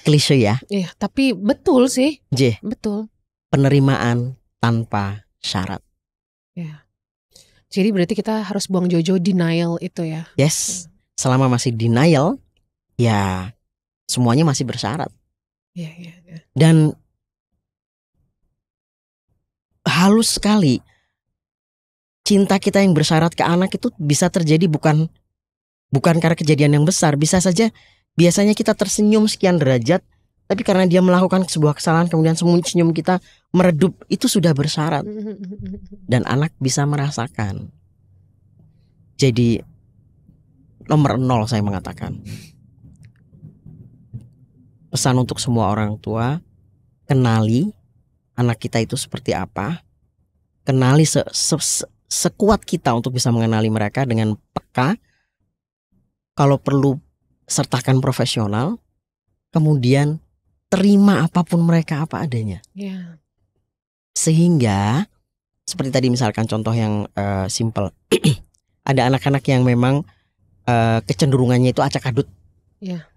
Speaker 1: Klise ya.
Speaker 2: Tapi betul sih. Betul.
Speaker 1: Penerimaan tanpa syarat.
Speaker 2: Jadi berarti kita harus buang jauh-jauh denial itu ya.
Speaker 1: Yes. Selama masih denial, ya semuanya masih bersyarat. Dan halus sekali, cinta kita yang bersyarat ke anak itu bisa terjadi bukan karena kejadian yang besar. Bisa saja biasanya kita tersenyum sekian derajat, Tapi karena dia melakukan sebuah kesalahan kemudian senyum kita meredup, itu sudah bersyarat. Dan anak bisa merasakan. Jadi nomor 0 saya mengatakan. Pesan untuk semua orang tua, kenali anak kita itu seperti apa. Kenali sekuat kita untuk bisa mengenali mereka dengan peka. Kalau perlu sertakan profesional. Kemudian terima apapun mereka apa adanya.
Speaker 2: Yeah.
Speaker 1: Sehingga seperti tadi misalkan contoh yang simple. Ada anak-anak yang memang kecenderungannya itu acak adut.
Speaker 2: Yeah.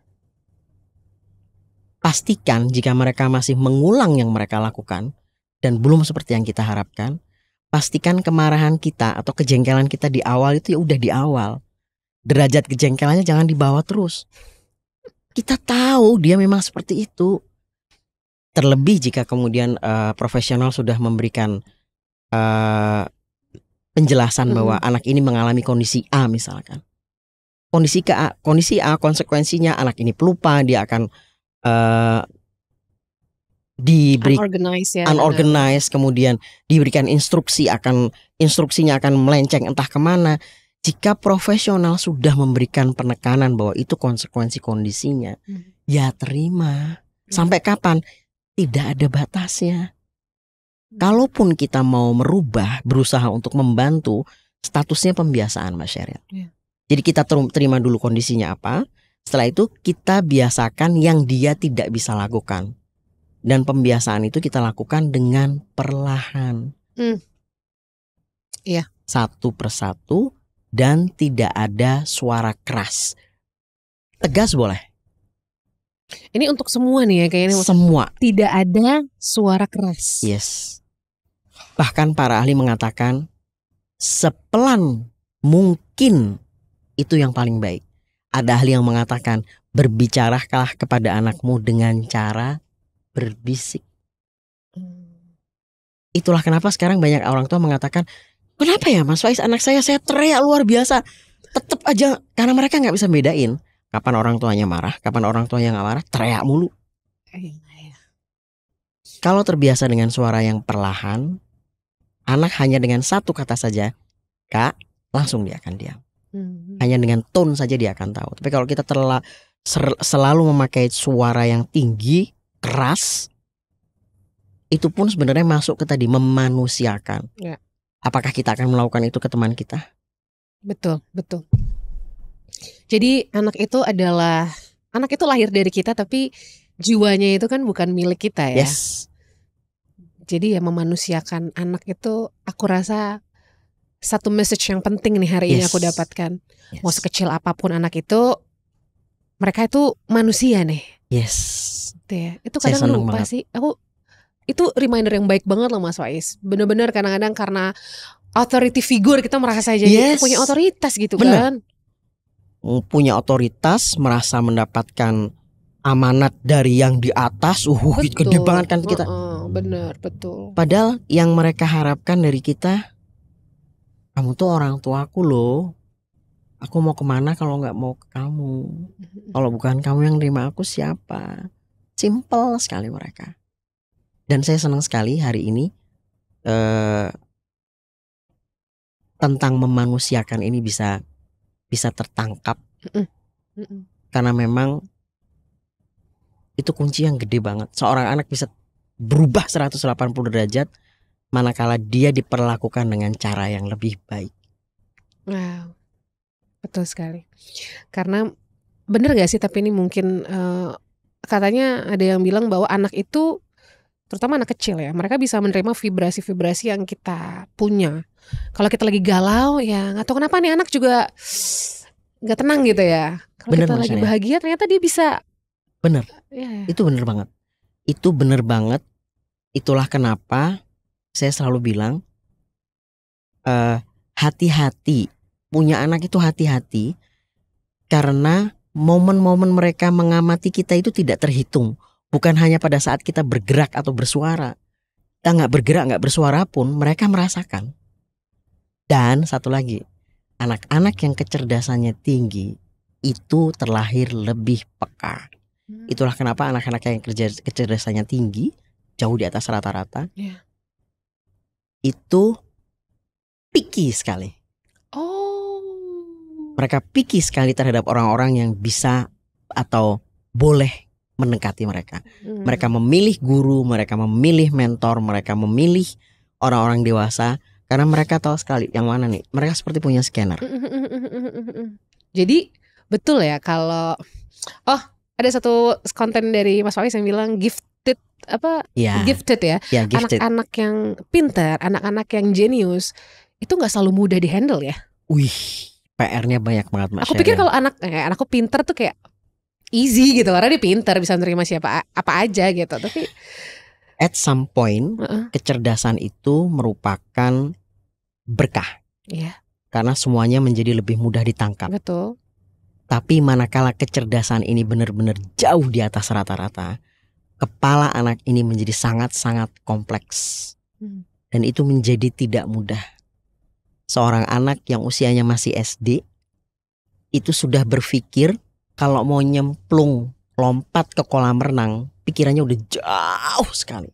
Speaker 1: Pastikan jika mereka masih mengulang yang mereka lakukan dan belum seperti yang kita harapkan, pastikan kemarahan kita atau kejengkelan kita di awal itu ya udah di awal. Derajat kejengkelannya jangan dibawa terus. Kita tahu dia memang seperti itu. Terlebih jika kemudian profesional sudah memberikan penjelasan bahwa anak ini mengalami kondisi A misalkan. Kondisi A konsekuensinya anak ini pelupa, dia akan diberi unorganized, kemudian diberikan instruksinya akan melenceng entah kemana. Jika profesional sudah memberikan penekanan bahwa itu konsekuensi kondisinya, ya terima. Sampai kapan? Tidak ada batasnya. Kalaupun kita mau merubah, berusaha untuk membantu, statusnya pembiasaan, Mas Sheryl. Jadi kita terima dulu kondisinya apa. Setelah itu kita biasakan yang dia tidak bisa lakukan. Dan pembiasaan itu kita lakukan dengan perlahan. Satu persatu. Dan tidak ada suara keras. Tegas boleh.
Speaker 2: Ini untuk semua nih ya kayaknya.
Speaker 1: Semua.
Speaker 2: Tidak ada suara keras.
Speaker 1: Yes. Bahkan para ahli mengatakan sepelan mungkin itu yang paling baik. Ada ahli yang mengatakan berbicaralah kepada anakmu dengan cara berbisik. Itulah kenapa sekarang banyak orang tua mengatakan, kenapa ya Mas Faiz, anak saya teriak luar biasa. Tetap aja karena mereka gak bisa bedain kapan orang tuanya marah, kapan orang tuanya gak marah, teriak mulu. Kalau terbiasa dengan suara yang perlahan, anak hanya dengan satu kata saja, Kak, langsung dia akan diam. Hanya dengan tone saja dia akan tahu. Tapi kalau kita selalu memakai suara yang tinggi, keras, itu pun sebenarnya masuk ke tadi memanusiakan. Apakah kita akan melakukan itu ke teman kita?
Speaker 2: Betul. Jadi anak itu lahir dari kita, tapi jiwanya itu kan bukan milik kita ya.
Speaker 1: Yes.
Speaker 2: Jadi ya memanusiakan anak itu aku rasa satu message yang penting nih hari ini aku dapatkan. Mau sekecil apapun anak itu, mereka itu manusia nih.
Speaker 1: Yes.
Speaker 2: Itu kadang lupa sih. Itu reminder yang baik banget loh Mas Faiz. Benar-benar kadang-kadang karena authority figure kita merasa jadi punya otoritas gitu. Bener. Kan.
Speaker 1: Punya otoritas, merasa mendapatkan amanat dari yang di atas. Gede banget kan kita.
Speaker 2: Benar, betul.
Speaker 1: Padahal yang mereka harapkan dari kita, kamu tuh orang tuaku loh. Aku mau kemana kalau gak mau ke kamu? Kalau bukan kamu yang nerima aku siapa? Simple sekali mereka. Dan saya senang sekali hari ini tentang memanusiakan ini bisa tertangkap. Karena memang itu kunci yang gede banget. Seorang anak bisa berubah 180 derajat manakala dia diperlakukan dengan cara yang lebih baik.
Speaker 2: Wow, betul sekali. Karena bener gak sih, tapi ini mungkin katanya ada yang bilang bahwa anak itu, terutama anak kecil ya, mereka bisa menerima vibrasi-vibrasi yang kita punya. Kalau kita lagi galau ya gak tahu kenapa nih anak juga gak tenang gitu ya. Kalau kita lagi bahagia ternyata dia bisa.
Speaker 1: Bener, itu bener banget. Itu bener banget. Itulah kenapa saya selalu bilang hati-hati. Punya anak itu hati-hati. Karena momen-momen mereka mengamati kita itu tidak terhitung. Bukan hanya pada saat kita bergerak atau bersuara. Kita gak bergerak, gak bersuara pun mereka merasakan. Dan satu lagi, anak-anak yang kecerdasannya tinggi itu terlahir lebih peka. Itulah kenapa anak-anak yang kecerdasannya tinggi, jauh di atas rata-rata, itu picky sekali. Mereka picky sekali terhadap orang-orang yang bisa atau boleh mendekati mereka. Mereka memilih guru, mereka memilih mentor, mereka memilih orang-orang dewasa karena mereka tahu sekali yang mana nih. Mereka seperti punya scanner.
Speaker 2: Jadi betul ya kalau ada satu konten dari Mas Faiz yang bilang gifted gifted ya.
Speaker 1: Gifted.
Speaker 2: Anak-anak yang pintar, anak-anak yang jenius itu nggak selalu mudah dihandle ya.
Speaker 1: PR-nya banyak banget Mas.
Speaker 2: Aku pikir kalau anakku pintar tuh kayak easy gitu, karena dia pintar bisa menerima siapa apa aja gitu. Tapi
Speaker 1: at some point kecerdasan itu merupakan berkah. Karena semuanya menjadi lebih mudah ditangkap.
Speaker 2: Betul.
Speaker 1: Tapi manakala kecerdasan ini benar-benar jauh di atas rata-rata, kepala anak ini menjadi sangat-sangat kompleks. Dan itu menjadi tidak mudah. Seorang anak yang usianya masih SD itu sudah berpikir kalau mau nyemplung, lompat ke kolam renang, pikirannya udah jauh sekali.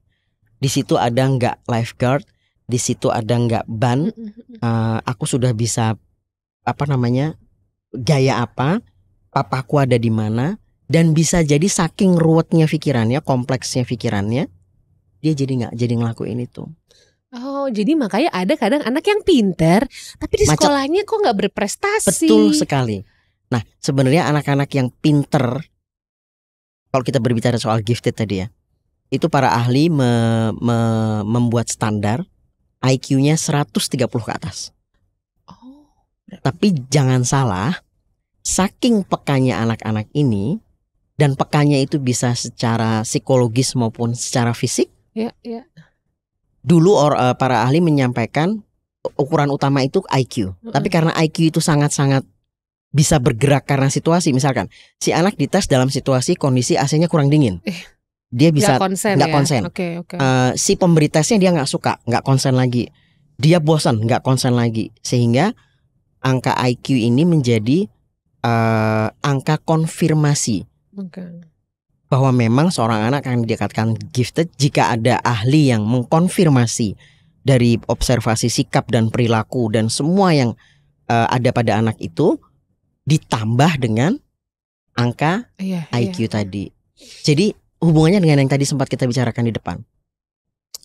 Speaker 1: Di situ ada nggak lifeguard, di situ ada nggak ban, aku sudah bisa gaya apa, papaku ada di mana, dan bisa jadi saking ruwetnya pikirannya, kompleksnya pikirannya, dia jadi nggak ngelakuin itu.
Speaker 2: Jadi makanya ada kadang anak yang pintar tapi di sekolahnya kok nggak berprestasi.
Speaker 1: Betul sekali. Nah sebenarnya anak-anak yang pintar, kalau kita berbicara soal gifted tadi ya, itu para ahli membuat standar IQ-nya 130 ke atas. Tapi jangan salah, saking pekanya anak-anak ini, dan pekanya itu bisa secara psikologis maupun secara fisik. Dulu para ahli menyampaikan ukuran utama itu IQ. Tapi karena IQ itu sangat-sangat bisa bergerak karena situasi. Misalkan si anak dites dalam situasi kondisi AC-nya kurang dingin, dia bisa nggak konsen. Si pemberi tesnya dia nggak suka, nggak konsen lagi. Dia bosan, nggak konsen lagi. Sehingga angka IQ ini menjadi angka konfirmasi. Bahwa memang seorang anak akan dikatakan gifted jika ada ahli yang mengkonfirmasi dari observasi sikap dan perilaku dan semua yang ada pada anak itu ditambah dengan angka IQ tadi. Jadi hubungannya dengan yang tadi sempat kita bicarakan di depan.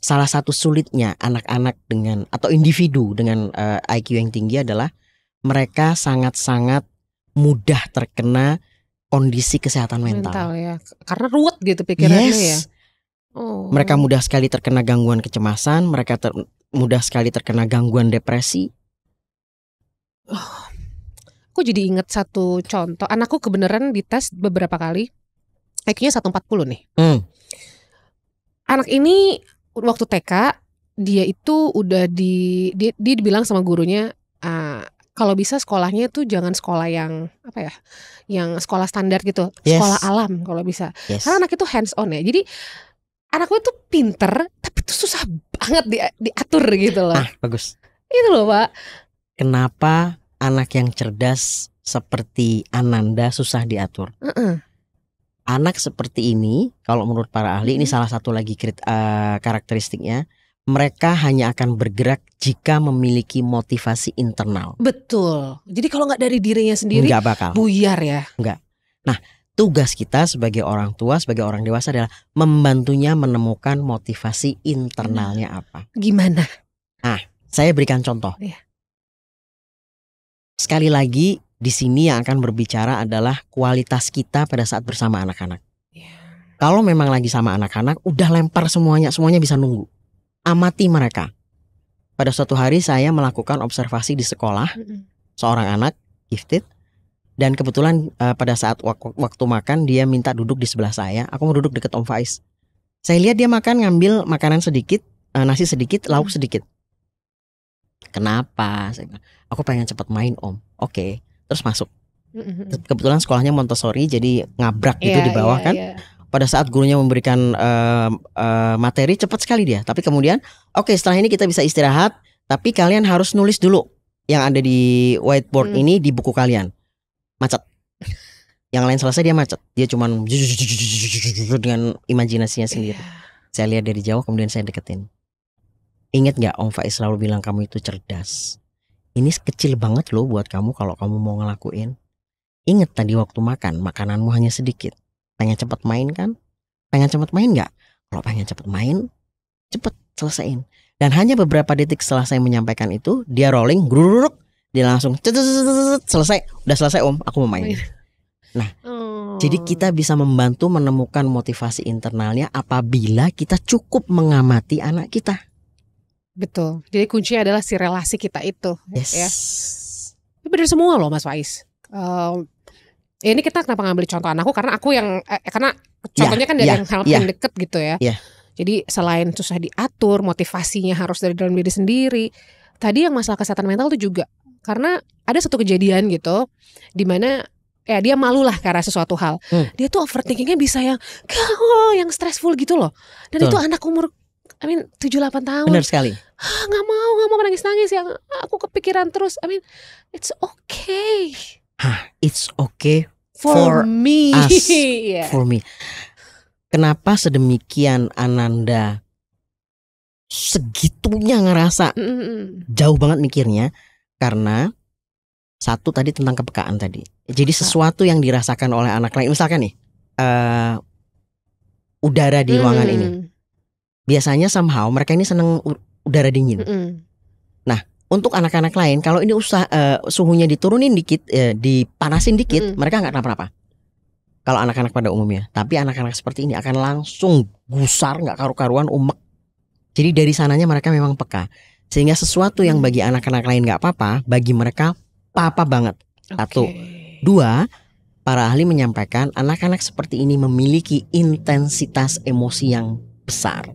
Speaker 1: Salah satu sulitnya anak-anak dengan atau individu dengan IQ yang tinggi adalah mereka sangat-sangat mudah terkena kondisi kesehatan mental
Speaker 2: ya, karena ruwet gitu pikirannya ya.
Speaker 1: Mereka mudah sekali terkena gangguan kecemasan, mereka mudah sekali terkena gangguan depresi.
Speaker 2: Aku jadi ingat satu contoh, anakku kebenaran dites beberapa kali, IQ-nya 140 nih. Anak ini waktu TK dia itu udah dia dibilang sama gurunya, kalau bisa sekolahnya tuh jangan sekolah yang yang sekolah standar gitu, sekolah alam kalau bisa. Karena anak itu hands on ya. Jadi anakku itu pinter tapi itu susah banget diatur gitu loh.
Speaker 1: Bagus.
Speaker 2: Itu loh Pak.
Speaker 1: Kenapa anak yang cerdas seperti Ananda susah diatur? Anak seperti ini, kalau menurut para ahli, ini salah satu lagi karakteristiknya. Mereka hanya akan bergerak jika memiliki motivasi internal.
Speaker 2: Betul. Jadi kalau nggak dari dirinya sendiri,
Speaker 1: nggak bakal
Speaker 2: buyar ya.
Speaker 1: Nggak. Nah, tugas kita sebagai orang tua, sebagai orang dewasa adalah membantunya menemukan motivasi internalnya apa.
Speaker 2: Gimana?
Speaker 1: Saya berikan contoh. Sekali lagi, di sini yang akan berbicara adalah kualitas kita pada saat bersama anak-anak. Kalau memang lagi sama anak-anak, udah lempar semuanya bisa nunggu. Amati mereka. Pada suatu hari saya melakukan observasi di sekolah seorang anak gifted, dan kebetulan pada saat waktu makan dia minta duduk di sebelah saya. Aku mau duduk dekat Om Faiz. Saya lihat dia makan, ngambil makanan sedikit, nasi sedikit, lauk sedikit. Kenapa? Saya bilang, aku pengen cepat main Om. Oke. Terus masuk. Kebetulan sekolahnya Montessori, jadi ngabrak gitu di bawah kan. Pada saat gurunya memberikan materi, cepat sekali dia. Tapi kemudian, oke, setelah ini kita bisa istirahat, tapi kalian harus nulis dulu yang ada di whiteboard ini di buku kalian. Macet. Yang lain selesai dia macet. Dia cuman dengan imajinasinya sendiri. Saya lihat dari jauh kemudian saya deketin. Ingat gak Om Faiz selalu bilang kamu itu cerdas. Ini kecil banget loh buat kamu kalau kamu mau ngelakuin. Ingat tadi waktu makan, makananmu hanya sedikit. Pengen cepet main kan? Pengen cepet main gak? Kalau pengen cepet main, cepet selesaiin. Dan hanya beberapa detik setelah saya menyampaikan itu, dia rolling, gruruk, dia langsung selesai. Udah selesai Om, aku mau main. Nah, jadi kita bisa membantu menemukan motivasi internalnya apabila kita cukup mengamati anak kita.
Speaker 2: Betul. Jadi kuncinya adalah si relasi kita itu.
Speaker 1: Yes.
Speaker 2: Ya. Itu benar semua loh Mas Faiz. Ini kita kenapa ngambil contoh anakku karena aku yang karena contohnya kan dari yang hal yang deket gitu ya. Jadi selain susah diatur, motivasinya harus dari dalam diri sendiri. Tadi yang masalah kesehatan mental itu juga karena ada satu kejadian gitu di mana dia malu lah karena sesuatu hal. Dia tuh overthinkingnya bisa yang stressful gitu loh. Dan itu anak umur 7-8 tahun.
Speaker 1: Benar sekali.
Speaker 2: Gak mau nangis-nangis yang aku kepikiran terus. It's okay.
Speaker 1: It's okay
Speaker 2: for me.
Speaker 1: Us, for me. Kenapa sedemikian Ananda segitunya ngerasa jauh banget mikirnya? Karena satu tadi tentang kepekaan tadi. Jadi sesuatu yang dirasakan oleh anak lain, misalkan nih udara di ruangan ini. Biasanya somehow mereka ini seneng udara dingin. Nah, untuk anak-anak lain kalau ini suhunya diturunin dikit, dipanasin dikit, mereka nggak kenapa-napa. Kalau anak-anak pada umumnya. Tapi anak-anak seperti ini akan langsung gusar, nggak karu-karuan, umek. Jadi dari sananya mereka memang peka. Sehingga sesuatu yang bagi anak-anak lain nggak apa-apa, bagi mereka apa banget. Satu. Dua, para ahli menyampaikan anak-anak seperti ini memiliki intensitas emosi yang besar.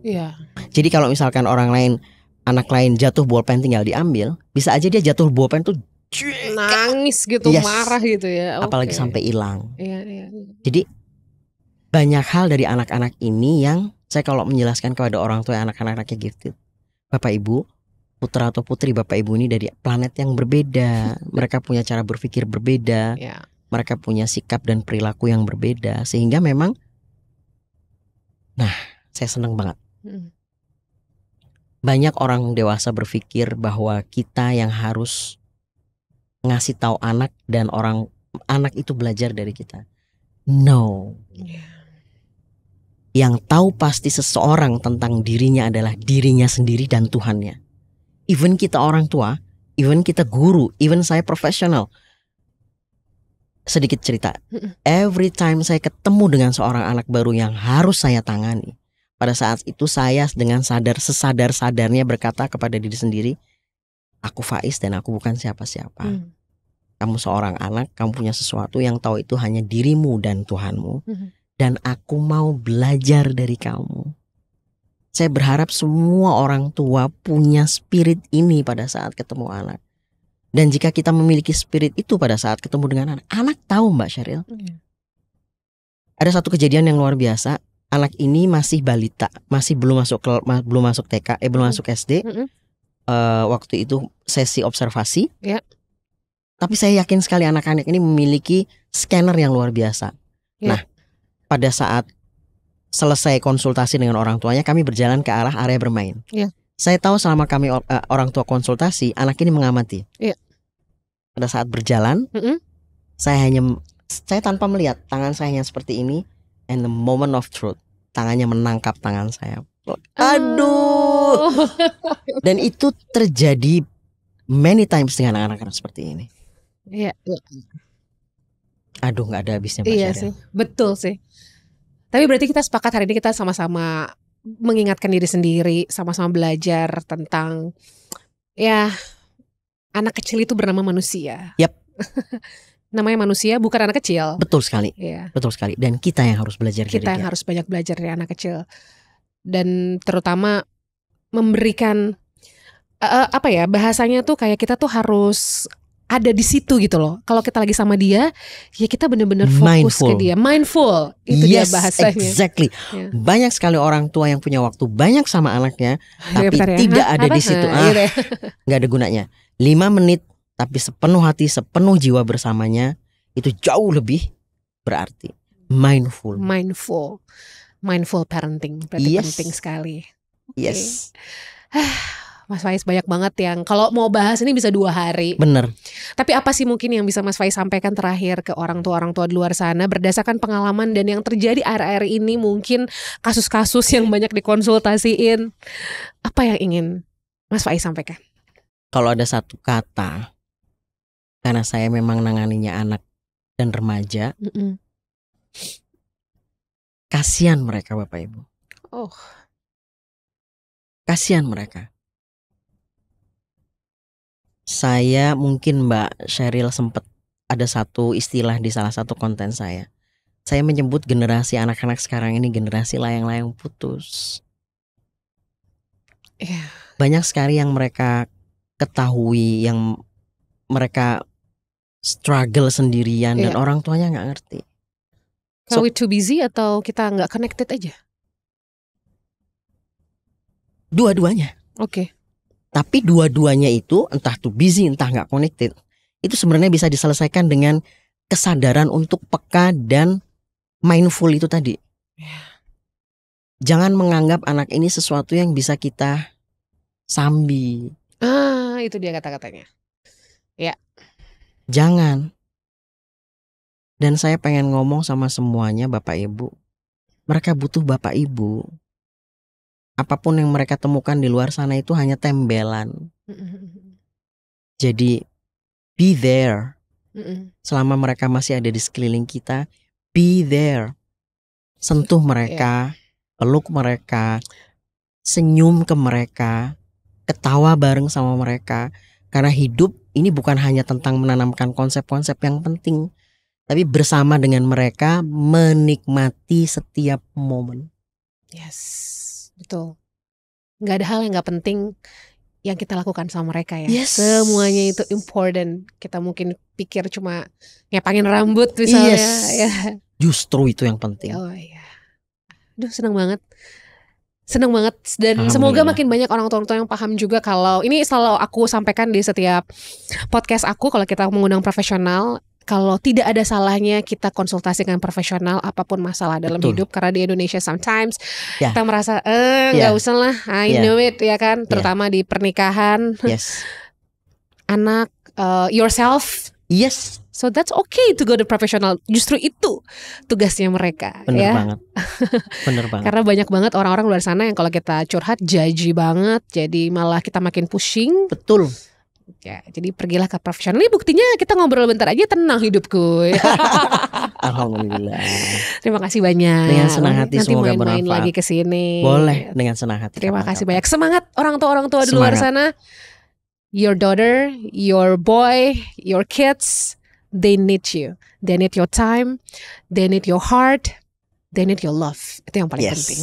Speaker 1: Jadi kalau misalkan anak lain jatuh bolpen tinggal diambil, bisa aja dia jatuh bolpen tuh
Speaker 2: nangis gitu, marah gitu ya.
Speaker 1: Apalagi sampai hilang. Jadi banyak hal dari anak-anak ini yang saya kalau menjelaskan kepada orang tua anak-anaknya gifted. Bapak Ibu, putra atau putri Bapak Ibu ini dari planet yang berbeda. Mereka punya cara berpikir berbeda. Mereka punya sikap dan perilaku yang berbeda. Sehingga memang saya senang banget. Banyak orang dewasa berpikir bahwa kita yang harus ngasih tahu anak dan anak itu belajar dari kita. No. Yang tahu pasti seseorang tentang dirinya adalah dirinya sendiri dan Tuhannya. Even kita orang tua, even kita guru, even saya profesional. Sedikit cerita. Every time saya ketemu dengan seorang anak baru yang harus saya tangani, pada saat itu saya dengan sesadar-sadarnya berkata kepada diri sendiri, aku Faiz dan aku bukan siapa-siapa. Kamu seorang anak, kamu punya sesuatu yang tahu itu hanya dirimu dan Tuhanmu. Dan aku mau belajar dari kamu. Saya berharap semua orang tua punya spirit ini pada saat ketemu anak. Dan jika kita memiliki spirit itu pada saat ketemu dengan anak tahu Mbak Sheryl. Ada satu kejadian yang luar biasa. Anak ini masih balita, masih belum masuk TK, belum masuk SD. Waktu itu sesi observasi. Tapi saya yakin sekali anak-anak ini memiliki scanner yang luar biasa. Nah, pada saat selesai konsultasi dengan orang tuanya, kami berjalan ke arah area bermain. Saya tahu selama kami orang tua konsultasi, anak ini mengamati. Pada saat berjalan, saya tanpa melihat, tangan saya hanya seperti ini. And the moment of truth, tangannya menangkap tangan saya. Aduh. Dan itu terjadi many times dengan anak-anak seperti ini. Aduh, nggak ada habisnya Mbak Sheryl.
Speaker 2: Sih, betul sih. Tapi berarti kita sepakat hari ini kita sama-sama mengingatkan diri sendiri, sama-sama belajar tentang anak kecil itu bernama manusia. Namanya manusia, bukan anak kecil.
Speaker 1: Betul sekali. Betul sekali. Dan kita yang harus belajar
Speaker 2: dari dia. Kita yang harus banyak belajar dari anak kecil. Dan terutama memberikan bahasanya tuh kayak kita tuh harus ada di situ gitu loh. Kalau kita lagi sama dia, ya kita benar-benar fokus ke dia. Mindful. Itu dia bahasanya.
Speaker 1: Exactly. Banyak sekali orang tua yang punya waktu banyak sama anaknya, tapi tidak ada di situ. Nggak ada gunanya. 5 menit tapi sepenuh hati, sepenuh jiwa bersamanya, itu jauh lebih berarti mindful.
Speaker 2: Mindful parenting berarti penting sekali. Okay.
Speaker 1: Yes.
Speaker 2: Mas Faiz banyak banget yang kalau mau bahas ini bisa 2 hari.
Speaker 1: Bener.
Speaker 2: Tapi apa sih mungkin yang bisa Mas Faiz sampaikan terakhir ke orang tua di luar sana berdasarkan pengalaman dan yang terjadi akhir-akhir ini, mungkin kasus-kasus yang banyak dikonsultasiin. Apa yang ingin Mas Faiz sampaikan?
Speaker 1: Kalau ada satu kata, karena saya memang nanganinya anak dan remaja, kasihan mereka Bapak Ibu. Kasihan mereka. Saya mungkin Mbak Sheryl sempat ada satu istilah di salah satu konten saya. Saya menyebut generasi anak-anak sekarang ini generasi layang-layang putus. Banyak sekali yang mereka ketahui, yang mereka struggle sendirian dan orang tuanya gak ngerti.
Speaker 2: Are we too busy atau kita gak connected aja?
Speaker 1: Dua-duanya.
Speaker 2: Oke.
Speaker 1: Tapi dua-duanya itu entah tuh busy entah gak connected, itu sebenarnya bisa diselesaikan dengan kesadaran untuk peka dan mindful itu tadi. Jangan menganggap anak ini sesuatu yang bisa kita sambi.
Speaker 2: Itu dia kata-katanya. Ya.
Speaker 1: Jangan. Dan saya pengen ngomong sama semuanya Bapak Ibu. Mereka butuh Bapak Ibu. Apapun yang mereka temukan di luar sana itu hanya tembelan. Jadi be there. Selama mereka masih ada di sekeliling kita, be there. Sentuh mereka, peluk mereka, senyum ke mereka, ketawa bareng sama mereka. Karena hidup ini bukan hanya tentang menanamkan konsep-konsep yang penting, tapi bersama dengan mereka menikmati setiap momen.
Speaker 2: Yes. Betul. Gak ada hal yang gak penting yang kita lakukan sama mereka ya.
Speaker 1: Yes.
Speaker 2: Semuanya itu important. Kita mungkin pikir cuma ngepangin rambut misalnya. Ya.
Speaker 1: Justru itu yang penting.
Speaker 2: Oh iya. Aduh senang banget. Senang banget. Dan semoga makin banyak orang tua yang paham juga kalau ini selalu aku sampaikan di setiap podcast aku. Kalau kita mengundang profesional, kalau tidak ada salahnya kita konsultasikan profesional apapun masalah dalam hidup. Karena di Indonesia sometimes kita merasa gak usah lah, I know it ya kan. Terutama di pernikahan, anak, yourself.
Speaker 1: Yes.
Speaker 2: So that's okay to go to professional. Justru itu tugasnya mereka.
Speaker 1: Bener banget. Bener banget.
Speaker 2: Karena banyak banget orang-orang luar sana yang kalau kita curhat judgy banget. Jadi malah kita makin pushing.
Speaker 1: Betul.
Speaker 2: Ya, jadi pergilah ke profesional. Ini buktinya kita ngobrol bentar aja tenang hidupku.
Speaker 1: Alhamdulillah.
Speaker 2: Terima kasih banyak.
Speaker 1: Dengan senang hati.
Speaker 2: Nanti
Speaker 1: semoga
Speaker 2: main-main
Speaker 1: bermanfaat.
Speaker 2: lagi ke sini.
Speaker 1: Boleh dengan senang hati.
Speaker 2: Terima kasih banyak. Semangat orang tua di luar sana. Your daughter, your boy, your kids, they need you. They need your time. They need your heart. They need your love. Itu yang paling penting.